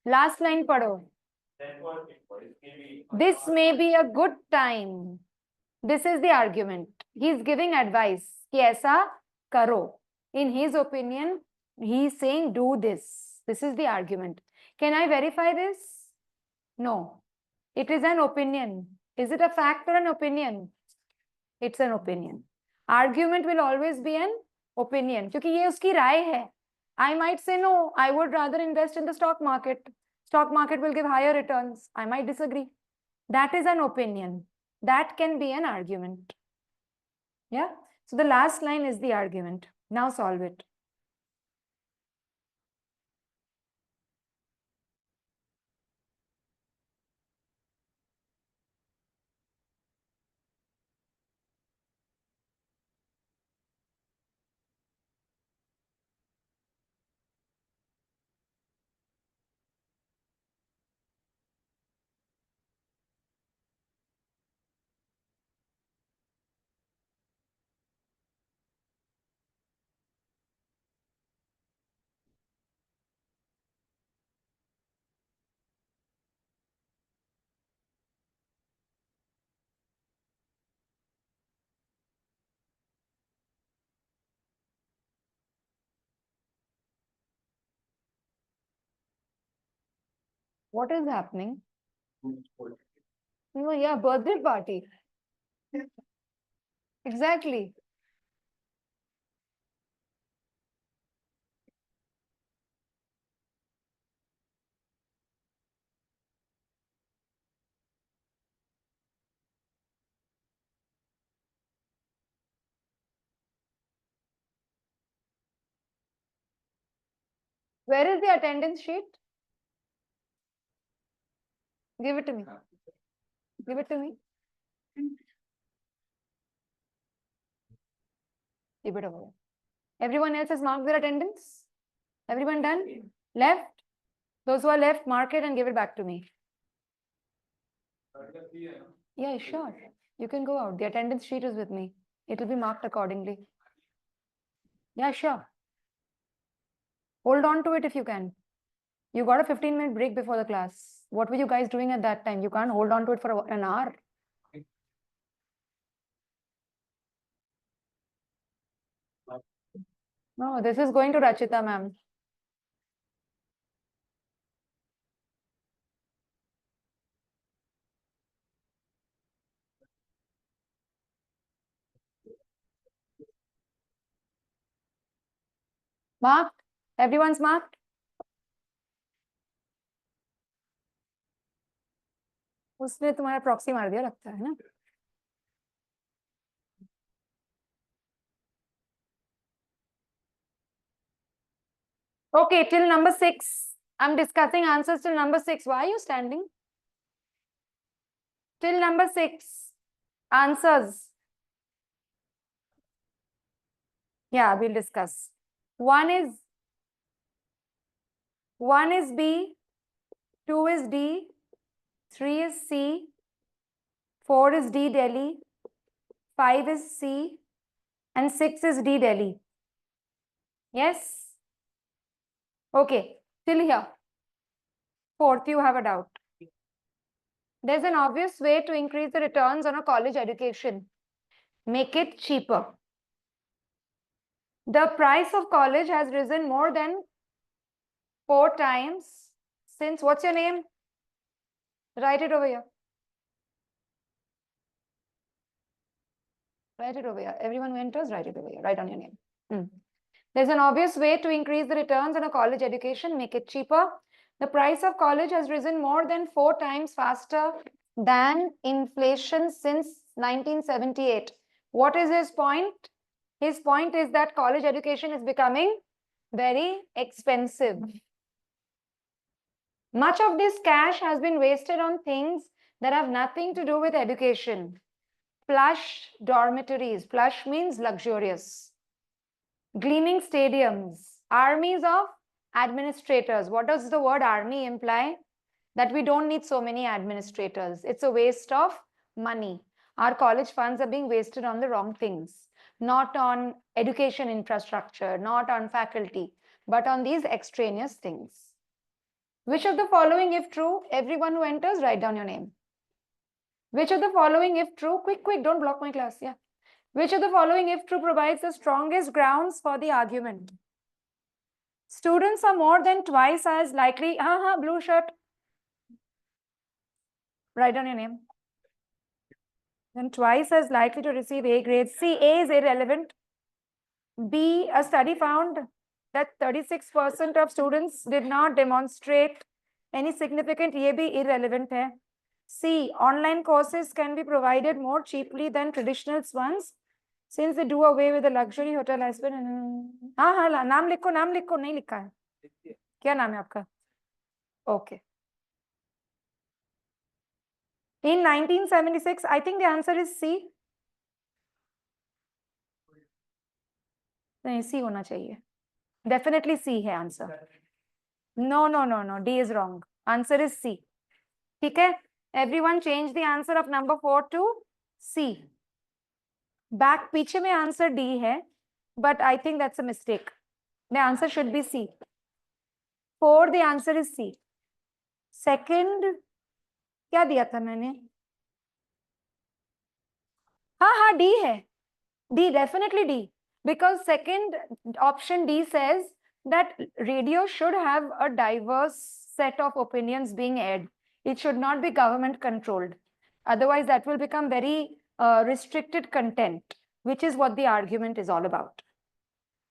Last line पढ़ो. This may be a good time. This is the argument. He is giving advice कि ऐसा करो. In his opinion, he is saying do this. This is the argument. Can I verify this? No. It is an opinion. Is it a fact or an opinion? It's an opinion. Argument will always be an opinion क्योंकि ये उसकी राय है. I might say no, I would rather invest in the stock market. Stock market will give higher returns. I might disagree. That is an opinion. That can be an argument. Yeah. So the last line is the argument. Now solve it. What is happening? No, yeah, birthday party. Exactly. Where is the attendance sheet? Give it to me. Give it to me. Give it over. Everyone else has marked their attendance? Everyone done? Left? Those who are left, mark it and give it back to me. Yeah, sure. You can go out. The attendance sheet is with me. It will be marked accordingly. Yeah, sure. Hold on to it if you can. You got a 15-minute break before the class. What were you guys doing at that time? You can't hold on to it for an hour. No, this is going to Rachita, ma'am. Marked? Everyone's marked? उसने तुम्हारा proxy मार दिया लगता है ना? Okay, till number 6. I'm discussing answers till number 6. Why are you standing? Till number 6. Answers. Yeah, we'll discuss. One is B, 2 is D, 3 is C, 4 is D Delhi, 5 is C, and 6 is D Delhi. Yes? Okay, till here. 4th, you have a doubt. There's an obvious way to increase the returns on a college education. Make it cheaper. The price of college has risen more than 4 times since, what's your name? Write it over here. Write it over here. Everyone who enters, write it over here. Write on your name. There's an obvious way to increase the returns on a college education, make it cheaper. The price of college has risen more than 4 times faster than inflation since 1978. What is his point? His point is that college education is becoming very expensive. Much of this cash has been wasted on things that have nothing to do with education. Plush dormitories. Plush means luxurious. Gleaming stadiums. Armies of administrators. What does the word army imply? That we don't need so many administrators. It's a waste of money. Our college funds are being wasted on the wrong things, not on education infrastructure, not on faculty, but on these extraneous things. Which of the following, if true, everyone who enters, write down your name. Which of the following, if true, quick, don't block my class, yeah. Which of the following, if true, provides the strongest grounds for the argument? Students are more than twice as likely, blue shirt. Write down your name. Then twice as likely to receive A grades. C, A is irrelevant. B, a study found that 36% of students did not demonstrate any significant, ये भी irrelevant है. C, online courses can be provided more cheaply than traditional ones since they do away with the luxury hotel husband. हाँ, नाम लिखो, नहीं लिखा है. क्या नाम है आपका? Okay. In 1976, I think the answer is C. नहीं, C होना चाहिए. Definitely C है answer. No. D is wrong. Answer is C. ठीक है? Everyone change the answer of number 4 to C. Back पीछे में answer D है, but I think that's a mistake. The answer should be C. 4, the answer is C. Second, क्या दिया था मैंने? हाँ, D है. D, definitely D. Because second option D says that radio should have a diverse set of opinions being aired. It should not be government controlled. Otherwise, that will become very restricted content, which is what the argument is all about.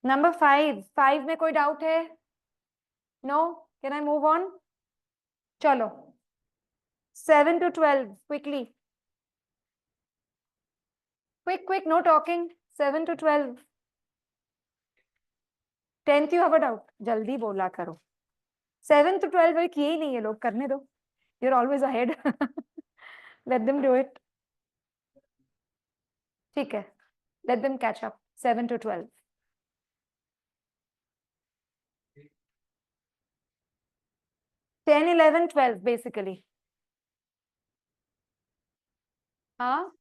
Number 5. 5 में कोई doubt है? No? Can I move on? Chalo. 7 to 12, quickly. Quick, no talking. 7 to 12. 10th you have a doubt. जल्दी बोला करो. 7 to 12 भाई किए ही नहीं ये लोग, करने दो. You're always ahead. Let them do it. ठीक है. Let them catch up. 7 to 12. Ten, 11, 12 basically. हाँ?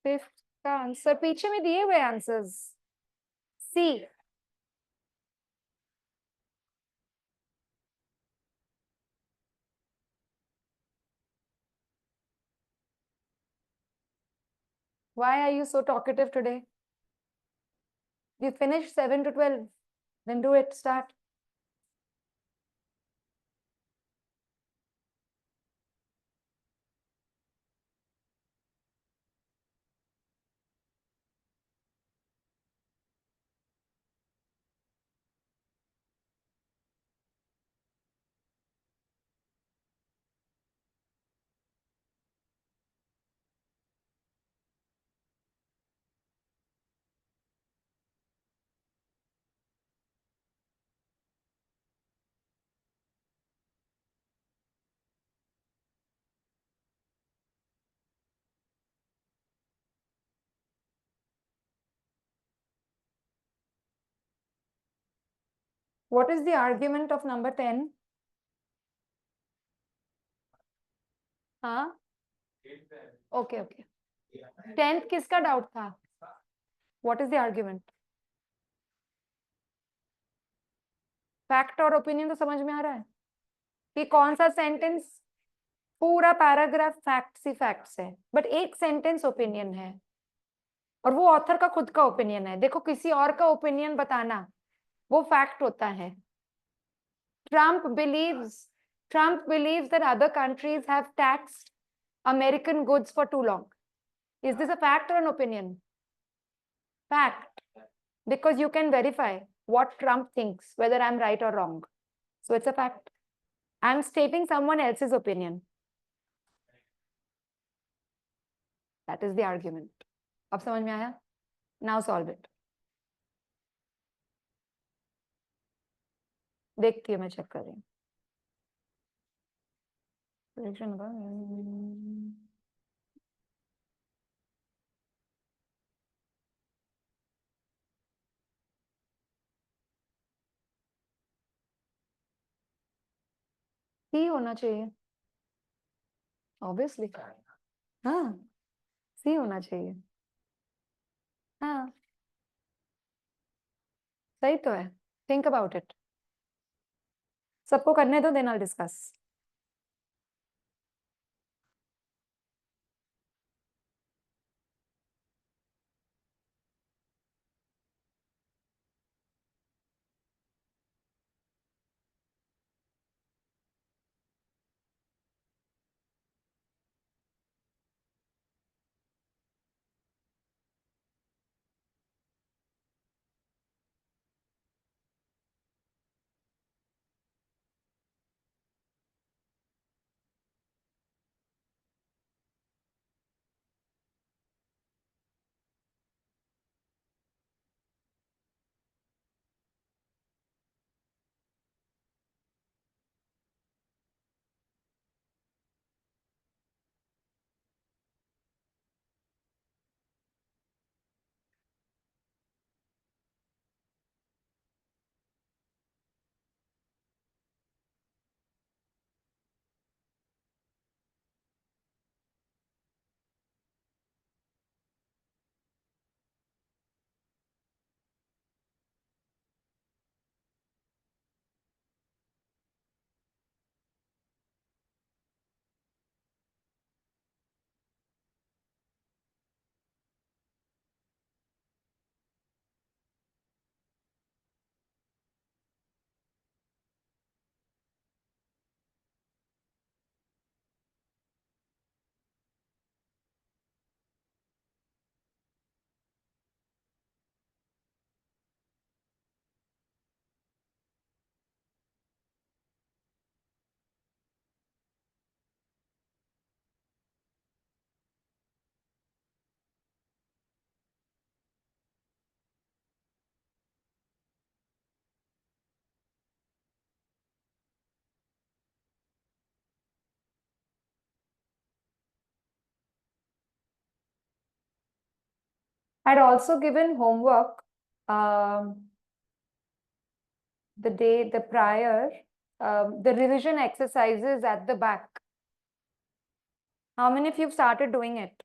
5th का आंसर पीछे में दिए हुए answers. C. Why are you so talkative today? We finished 7 to 12. Then do it. Start. What is the argument of number 10? हाँ? Okay. 10th किसका doubt था? What is the argument? Fact और opinion तो समझ में आ रहा है कि कौन सा sentence पूरा पैराग्राफ फैक्ट्स ही फैक्ट्स है, बट एक सेंटेंस ओपिनियन है और वो ऑथर का खुद का ओपिनियन है. देखो, किसी और का ओपिनियन बताना वो फैक्ट होता है. Trump believes that other countries have taxed American goods for too long. Is this a fact or an opinion? Fact. because you can verify what Trump thinks, whether I'm right or wrong. So it's a fact. I'm stating someone else's opinion. That is the argument. अब समझ में आया? Now solve it. देखती हूँ मैं, check कर रही हूँ. Prediction का ही होना चाहिए. Obviously. हाँ, सी होना चाहिए. हाँ, सही तो है. Think about it. सबको करने दो, then I'll discuss. I'd also given homework the day, the prior, the revision exercises at the back. How many of you have started doing it?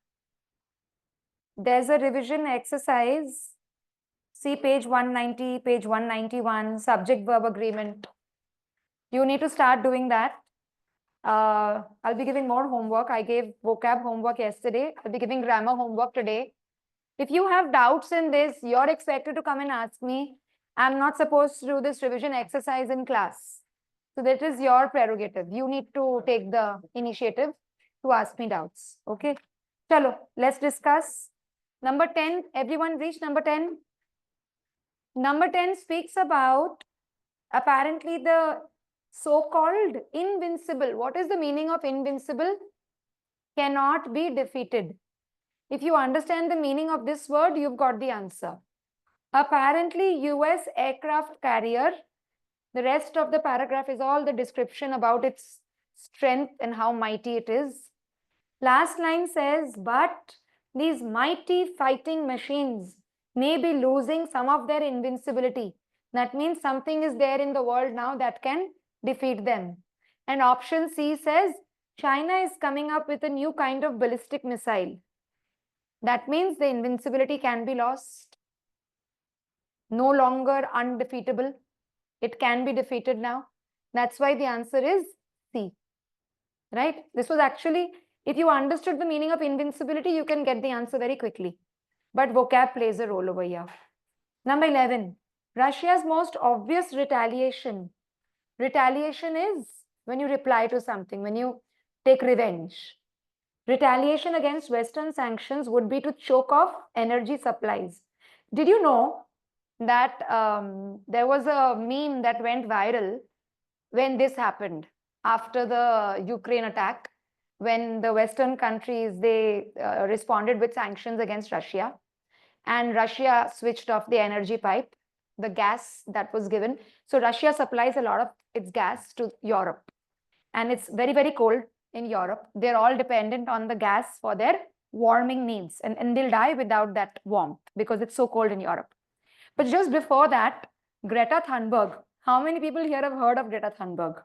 There's a revision exercise. See page 190, page 191, subject verb agreement. You need to start doing that. I'll be giving more homework. I gave vocab homework yesterday. I'll be giving grammar homework today. If you have doubts in this, you're expected to come and ask me. I'm not supposed to do this revision exercise in class. So that is your prerogative. You need to take the initiative to ask me doubts. Okay. Chalo, let's discuss. Number 10, everyone reach number 10. Number 10 speaks about apparently the so-called invincible. What is the meaning of invincible? Cannot be defeated. If you understand the meaning of this word, you've got the answer. Apparently, US aircraft carrier. The rest of the paragraph is all the description about its strength and how mighty it is. Last line says, but these mighty fighting machines may be losing some of their invincibility. That means something is there in the world now that can defeat them. And option C says, China is coming up with a new kind of ballistic missile. That means the invincibility can be lost. No longer undefeatable. It can be defeated now. That's why the answer is C. Right? This was actually, if you understood the meaning of invincibility, you can get the answer very quickly. But vocab plays a role over here. Number 11. Russia's most obvious retaliation. Retaliation is when you reply to something, when you take revenge. Retaliation against Western sanctions would be to choke off energy supplies. Did you know that there was a meme that went viral when this happened after the Ukraine attack, when the Western countries, they responded with sanctions against Russia, and Russia switched off the energy pipe, the gas that was given. So Russia supplies a lot of its gas to Europe, and it's very, very cold in Europe. They're all dependent on the gas for their warming needs, and they'll die without that warmth because it's so cold in Europe. But just before that, Greta Thunberg, how many people here have heard of Greta Thunberg?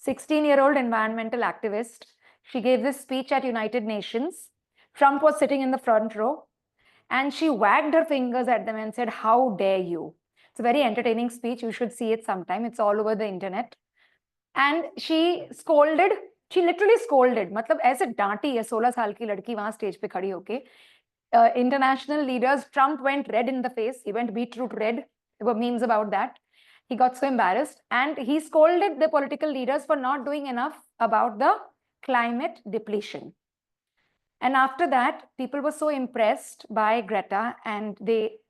16-year-old environmental activist. She gave this speech at United Nations. Trump was sitting in the front row, and she wagged her fingers at them and said, "How dare you?" It's a very entertaining speech. You should see it sometime. It's all over the internet. And she scolded, she literally scolded, मतलब ऐसे डांटी है 16 साल की लड़की वहां stage पे खड़ी होके. International leaders, Trump went red in the face. He went beetroot red. There were memes about that. He got so embarrassed, and he scolded the political leaders for not doing enough about the climate depletion. And after that, people were so impressed by Greta, and they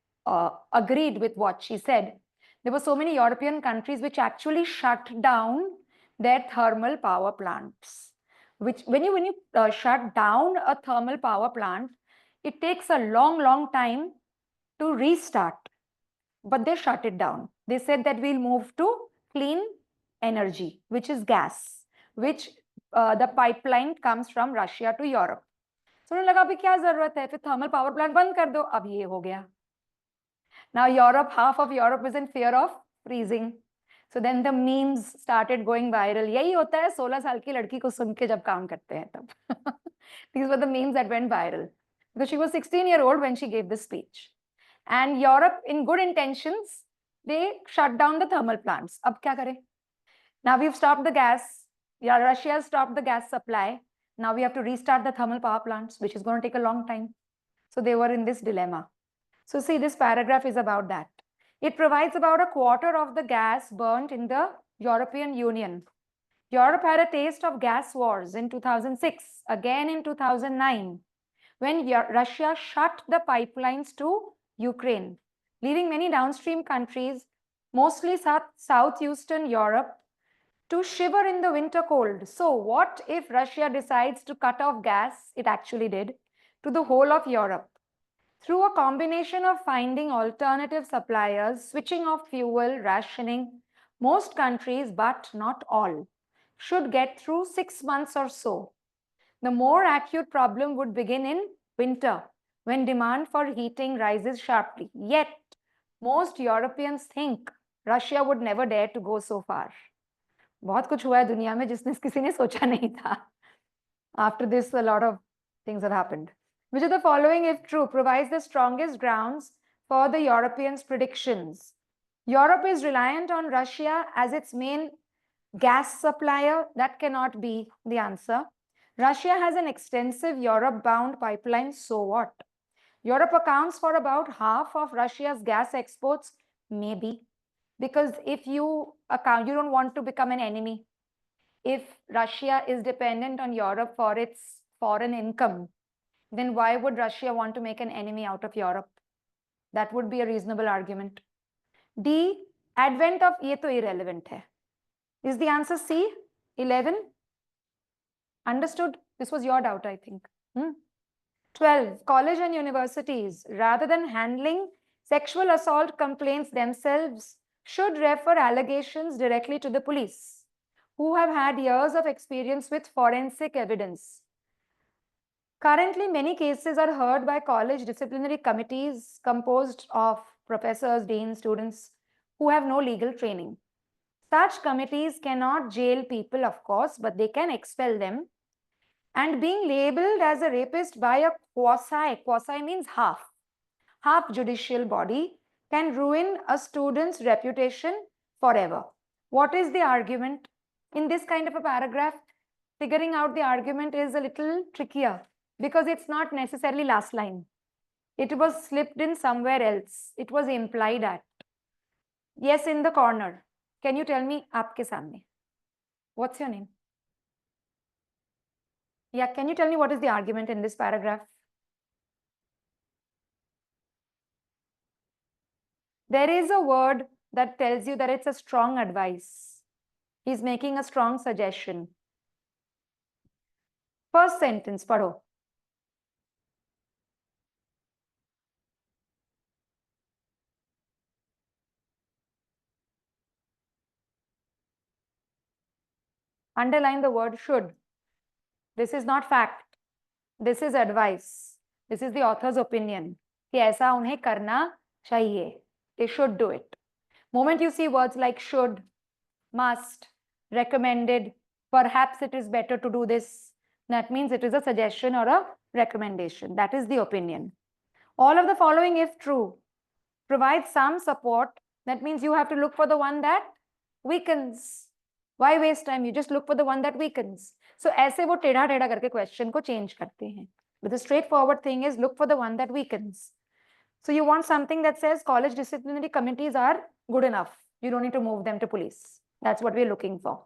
agreed with what she said. There were so many European countries which actually shut down their thermal power plants. Which, when you shut down a thermal power plant, it takes a long, long time to restart. But they shut it down. They said that we'll move to clean energy, which is gas, which the pipeline comes from Russia to Europe. So उन्हें लगा अभी क्या जरूरत है, फिर thermal power plant बंद कर दो. अब ये हो गया. Now Europe, half of Europe is in fear of freezing. So then the memes started going viral. यही होता है 16 साल की लड़की को सुन के जब काम करते हैं तब. These were the memes that went viral because she was 16-year-old when she gave this speech. And Europe, in good intentions, they shut down the thermal plants. अब क्या करें? Now we've stopped the gas. Yeah, Russia has stopped the gas supply. Now we have to restart the thermal power plants, which is going to take a long time. So they were in this dilemma. So see, this paragraph is about that. It provides about a quarter of the gas burnt in the European Union. Europe had a taste of gas wars in 2006, again in 2009, when Russia shut the pipelines to Ukraine, leaving many downstream countries, mostly southeastern Europe, to shiver in the winter cold. So what if Russia decides to cut off gas, it actually did, to the whole of Europe? Through a combination of finding alternative suppliers, switching off fuel, rationing, most countries, but not all, should get through 6 months or so. The more acute problem would begin in winter, when demand for heating rises sharply. Yet, most Europeans think Russia would never dare to go so far. बहुत कुछ हुआ है दुनिया में जिसने किसी ने सोचा नहीं था. After this, a lot of things have happened. Which of the following, if true, provides the strongest grounds for the Europeans' predictions? Europe is reliant on Russia as its main gas supplier. That cannot be the answer. Russia has an extensive Europe-bound pipeline, so what? Europe accounts for about half of Russia's gas exports, maybe. Because if you account, you don't want to become an enemy. If Russia is dependent on Europe for its foreign income, then why would Russia want to make an enemy out of Europe? That would be a reasonable argument. D, advent of ये तो irrelevant है. Is the answer C, 11? Understood? This was your doubt, I think. 12, college and universities, rather than handling sexual assault complaints themselves, should refer allegations directly to the police, who have had years of experience with forensic evidence. Currently, many cases are heard by college disciplinary committees composed of professors, deans, students who have no legal training. Such committees cannot jail people, of course, but they can expel them. And being labeled as a rapist by a quasi means half judicial body can ruin a student's reputation forever. What is the argument? In this kind of a paragraph, figuring out the argument is a little trickier because it's not necessarily last line. It was slipped in somewhere else. It was implied at. Yes, in the corner. Can you tell me, aapke samne? What's your name? Yeah, can you tell me what is the argument in this paragraph? There is a word that tells you that it's a strong advice. He's making a strong suggestion. First sentence, padho. Underline the word should. This is not fact. This is advice. This is the author's opinion. कि ऐसा उन्हें करना चाहिए. They should do it. Moment you see words like should, must, recommended, perhaps it is better to do this, that means it is a suggestion or a recommendation. That is the opinion. All of the following, if true, provide some support. That means you have to look for the one that weakens. Why waste time? You just look for the one that weakens. So ऐसे वो टेढ़ा टेढ़ा करके question को change करते हैं. But the straightforward thing is look for the one that weakens. So you want something that says college disciplinary committees are good enough. You don't need to move them to police. That's what we're looking for.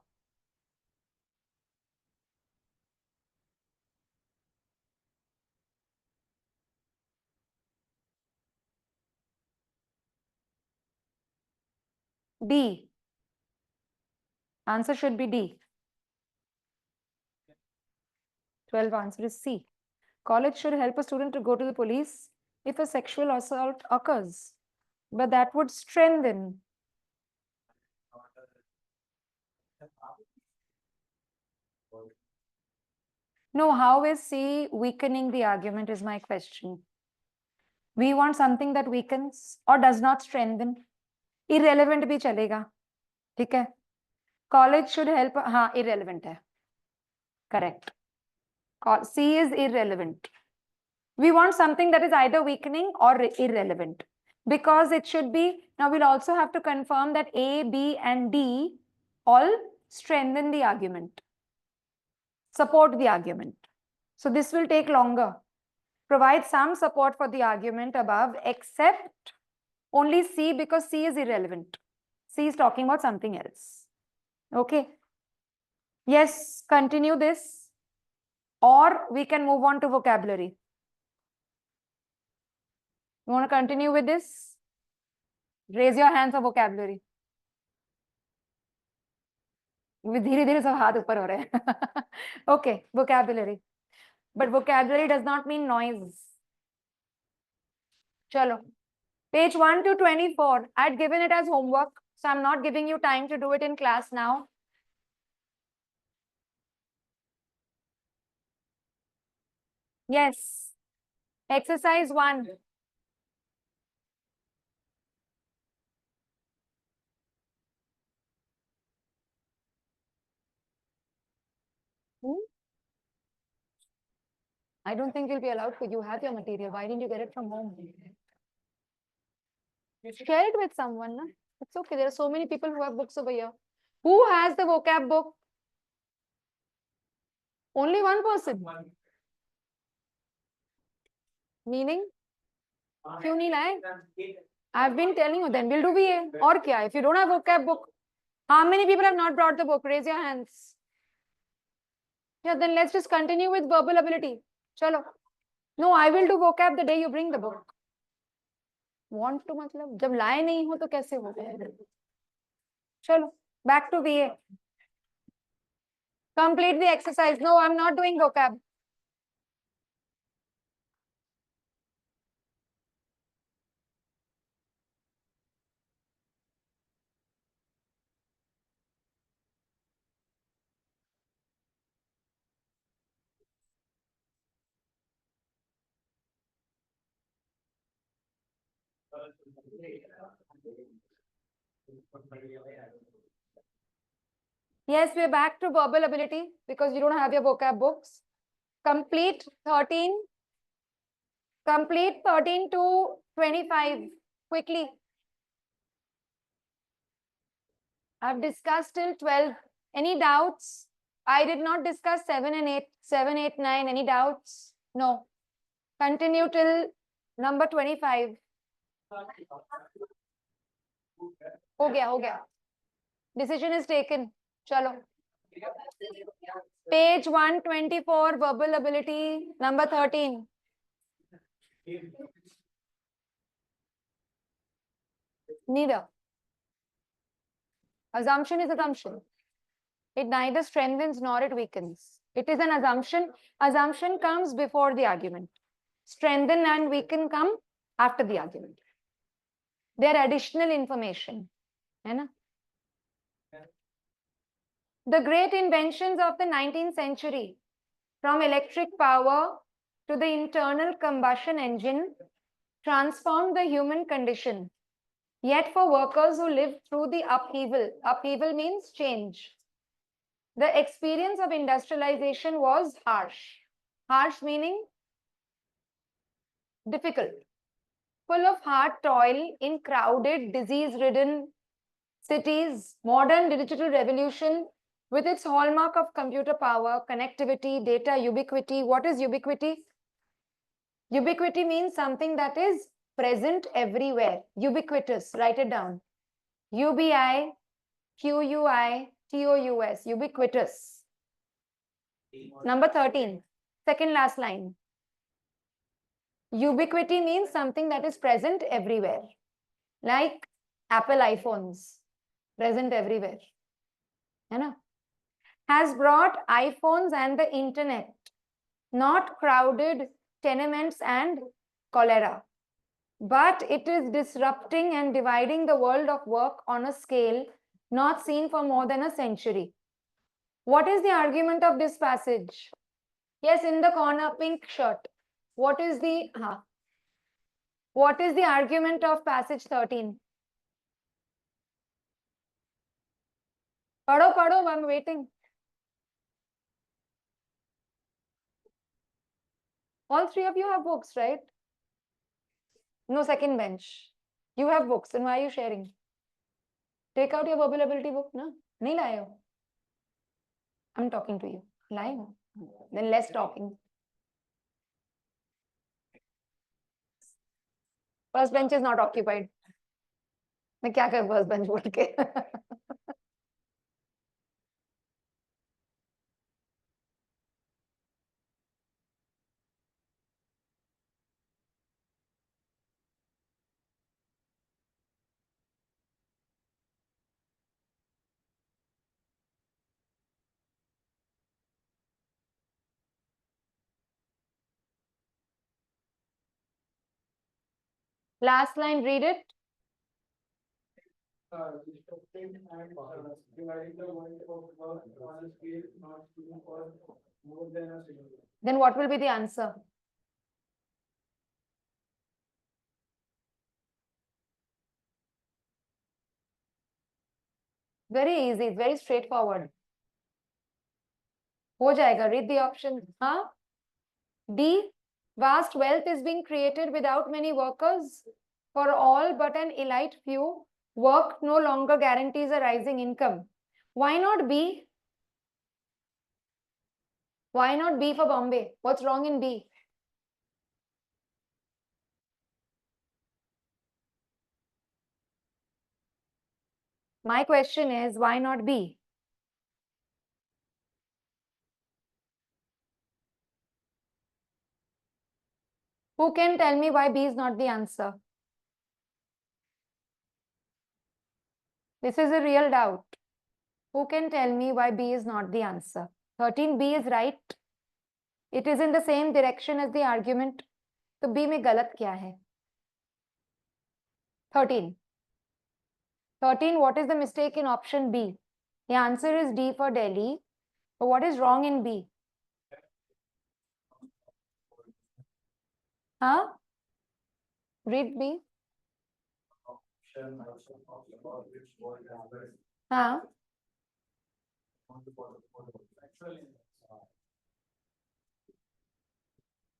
D. Answer should be D. 12 answer is C. College should help a student to go to the police if a sexual assault occurs. But that would strengthen. No, how is C weakening the argument is my question. We want something that weakens or does not strengthen. Irrelevant भी चलेगा. ठीक है. College should help. हाँ, irrelevant है. Correct. C is irrelevant. We want something that is either weakening or irrelevant. Because it should be, now we'll also have to confirm that A, B, and D all strengthen the argument, support the argument. So this will take longer. Provide some support for the argument above, except only C, because C is irrelevant. C is talking about something else. Okay. Yes, continue this. Or we can move on to vocabulary. You want to continue with this? Raise your hands for vocabulary. धीरे-धीरे सब हाथ ऊपर हो रहे हैं. Okay, vocabulary. But vocabulary does not mean noise. Chalo. Page 1 to 24. I had given it as homework, so I'm not giving you time to do it in class now. Yes. Exercise 1. I don't think you'll be allowed to. You have your material. Why didn't you get it from home? Share it with someone. Na? It's okay. There are so many people who have books over here. Who has the vocab book? Only one person. Meaning? क्यों नहीं लाए? I've been telling you. Then we'll do VA. और क्या? If you don't have vocab book, how many people have not brought the book? Raise your hands. Yeah, then let's just continue with verbal ability. Chalo. No, I will do vocab the day you bring the book. Want to मतलब जब लाए नहीं हो तो कैसे होगा? चलो, back to VA. Complete the exercise. No, I'm not doing vocab. Yes, we're back to verbal ability because you don't have your vocab books. Complete 13 to 25 quickly. I've discussed till 12. Any doubts? I did not discuss 7 and 8, 7, 8, 9. Any doubts? No. Continue till number 25. हो गया. Decision is taken. Chalo. Page 124, verbal ability, number 13. Neither. Assumption is assumption. It neither strengthens nor it weakens. It is an assumption. Assumption comes before the argument. Strengthen and weaken come after the argument. They are additional information. है ना? The great inventions of the 19th century, from electric power to the internal combustion engine, transformed the human condition. Yet for workers who lived through the upheaval means change. The experience of industrialization was harsh. Harsh meaning difficult, full of hard toil in crowded, disease-ridden cities. Modern digital revolution with its hallmark of computer power, connectivity, data ubiquity. What is ubiquity? Ubiquity means something that is present everywhere. Ubiquitous. Write it down. UBI, QUI, TOUS. Ubiquitous. Number 13. Second last line. Ubiquity means something that is present everywhere. Like Apple iPhones. Present everywhere. You know? Has brought iPhones and the internet, not crowded tenements and cholera. But it is disrupting and dividing the world of work on a scale not seen for more than a century. What is the argument of this passage? Yes, in the corner, pink shirt. What is the argument of passage 13? Pado, I'm waiting. All three of you have books, right? No, second bench. You have books, and why are you sharing? Take out your verbal ability book, no? Nahi laye ho. I'm talking to you. Laye ho. Then less talking. First bench is not occupied. मैं क्या कर first bench बोल के? Last line, read it. Disrupting and dividing the world of work on a scale not seen for more than a century. Then what will be the answer? Very easy, it's very straightforward. हो जाएगा. Read the option. हाँ? D. Vast wealth is being created without many workers. For all but an elite few, work no longer guarantees a rising income. Why not B? Why not B for Bombay? What's wrong in B? My question is, why not B? Who can tell me why B is not the answer? This is a real doubt. Who can tell me why B is not the answer? 13B is right. It is in the same direction as the argument. So B में गलत क्या है? 13. 13, what is the mistake in option B? The answer is D for Delhi. But what is wrong in B? Huh? Read B. Huh?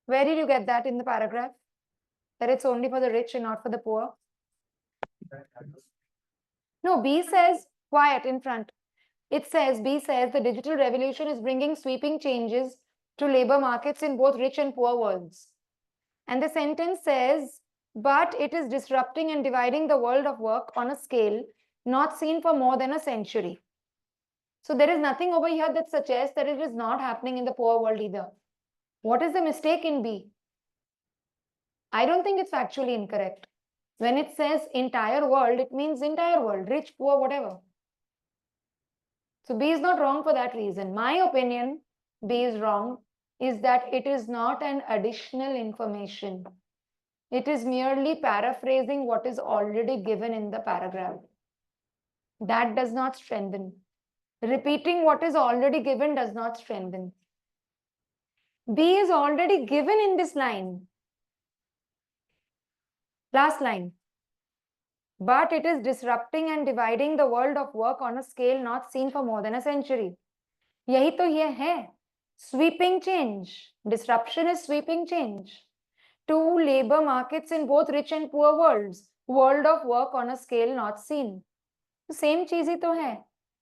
Where did you get that in the paragraph? That it's only for the rich and not for the poor? No, B says, quiet in front. It says, B says the digital revolution is bringing sweeping changes to labor markets in both rich and poor worlds. And the sentence says, but it is disrupting and dividing the world of work on a scale not seen for more than a century. So there is nothing over here that suggests that it is not happening in the poor world either. What is the mistake in B? I don't think it's factually incorrect. When it says entire world, it means entire world, rich, poor, whatever. So B is not wrong for that reason. My opinion, B is wrong, is that it is not an additional information. It is merely paraphrasing what is already given in the paragraph. That does not strengthen. Repeating what is already given does not strengthen. B is already given in this line. Last line. But it is disrupting and dividing the world of work on a scale not seen for more than a century. यही तो ये है. Sweeping change. Disruption is sweeping change. To labor markets in both rich and poor worlds. World of work on a scale not seen. तो same चीज ही तो है.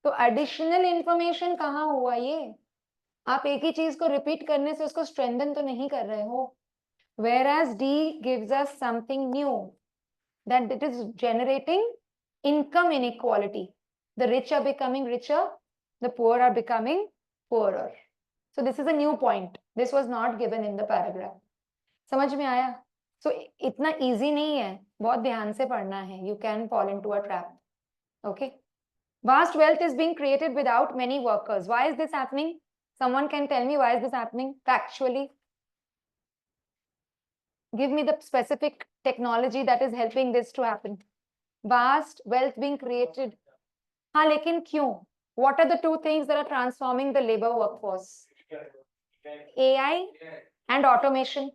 तो additional information कहाँ हुआ ये? आप एक ही चीज को रिपीट करने से उसको स्ट्रेंथन तो नहीं कर रहे हो. Whereas D gives us something new, that it is generating income inequality. The rich are becoming richer, the poor are becoming poorer. So this is a new point. This was not given in the paragraph. समझ में आया? So इतना easy नहीं है, बहुत ध्यान से पढ़ना है. You can fall into a trap. Okay. Vast wealth is being created without many workers. Why is this happening? Someone can tell me why is this happening factually? Give me the specific technology that is helping this to happen. Vast wealth being created. हाँ, लेकिन क्यों? What are the two things that are transforming the labor workforce? AI and automation.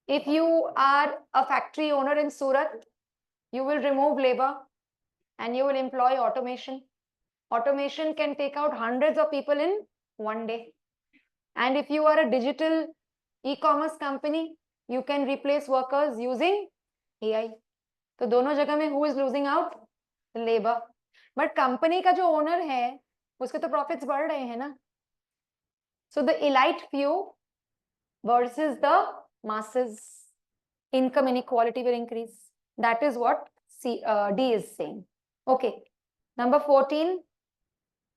If you are a factory owner in Surat, you will remove labor and you will employ automation. Automation can take out hundreds of people in one day. And if you are a digital e-commerce company, you can replace workers using AI. तो दोनों जगह में who is losing out? Labor. But company का जो owner है, उसके तो profits बढ़ रहे हैं ना. So the elite few versus the masses, income inequality will increase. That is what D is saying. Okay. Number 14.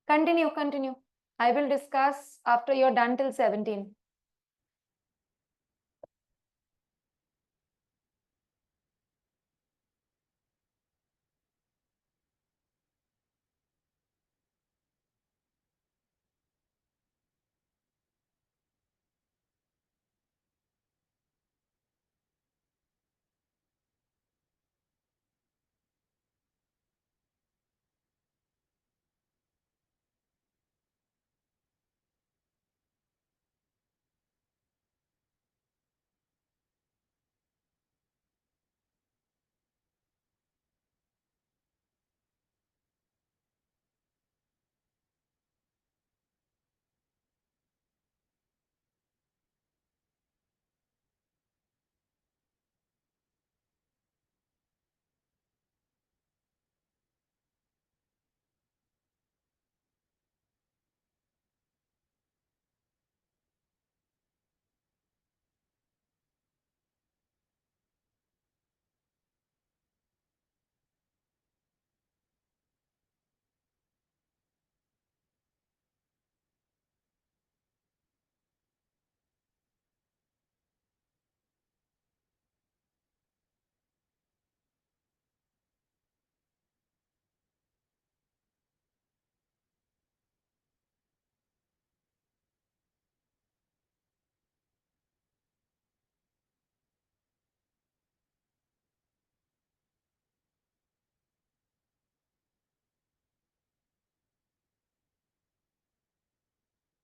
Continue. I will discuss after you're done till 17.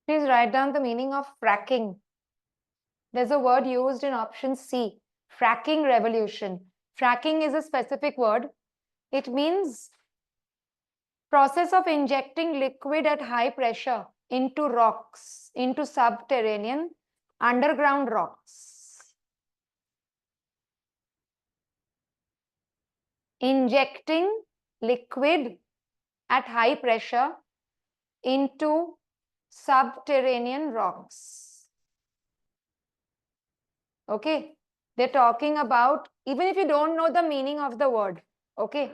Please write down the meaning of fracking. There's a word used in option C, fracking revolution. Fracking is a specific word. It means process of injecting liquid at high pressure into rocks, into subterranean, underground rocks. Injecting liquid at high pressure into subterranean rocks. Okay, they're talking about, even if you don't know the meaning of the word, okay,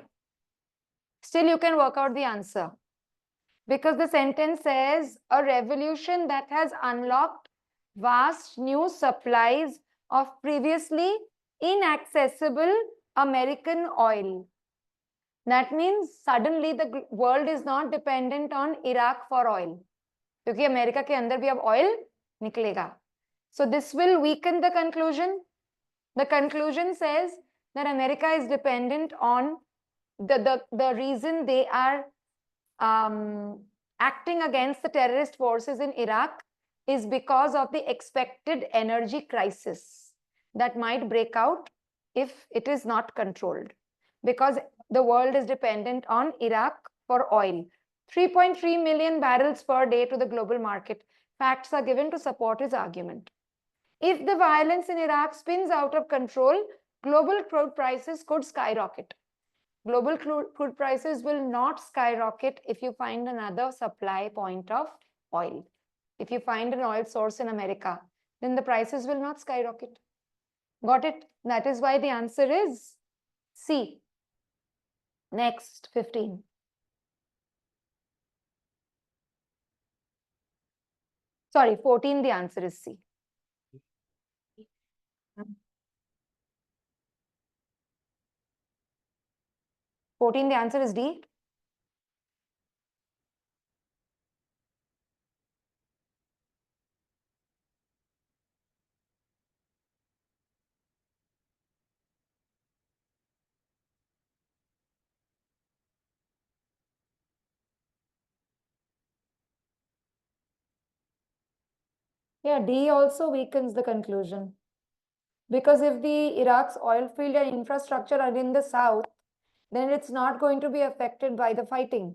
still you can work out the answer. Because the sentence says, a revolution that has unlocked vast new supplies of previously inaccessible American oil. That means suddenly the world is not dependent on Iraq for oil. क्योंकि America के अंदर भी अब oil निकलेगा. So this will weaken the conclusion. The conclusion says that America is dependent on the reason they are acting against the terrorist forces in Iraq is because of the expected energy crisis that might break out if it is not controlled. Because the world is dependent on Iraq for oil. 3.3 million barrels per day to the global market. Facts are given to support his argument. If the violence in Iraq spins out of control, global crude prices could skyrocket. Global crude prices will not skyrocket if you find another supply point of oil. If you find an oil source in America, then the prices will not skyrocket. Got it? That is why the answer is C. Next, 15. Sorry, 14, the answer is C. 14, the answer is D. Yeah, D also weakens the conclusion. Because if the Iraq's oil field and infrastructure are in the south, then it's not going to be affected by the fighting.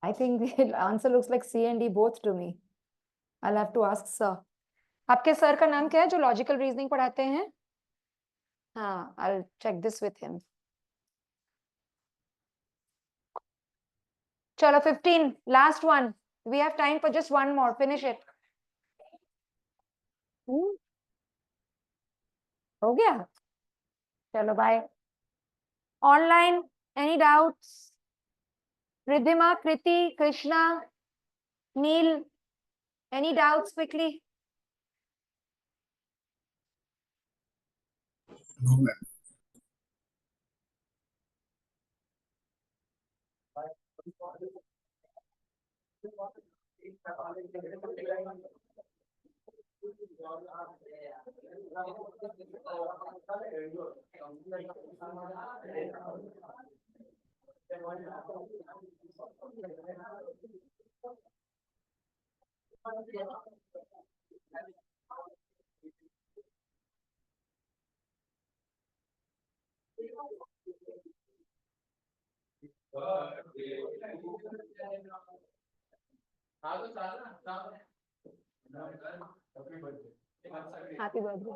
I think the answer looks like C and D both to me. I'll have to ask sir. आपके sir का नाम क्या है जो logical reasoning पढ़ाते हैं? हाँ, I'll check this with him. चलो 15, last one. We have time for just one more. Finish it. हो गया? चलो bye. Online, any doubts? Riddhima, Kriti, Krishna, Neil, any doubts quickly? No, ma'am. Happy birthday.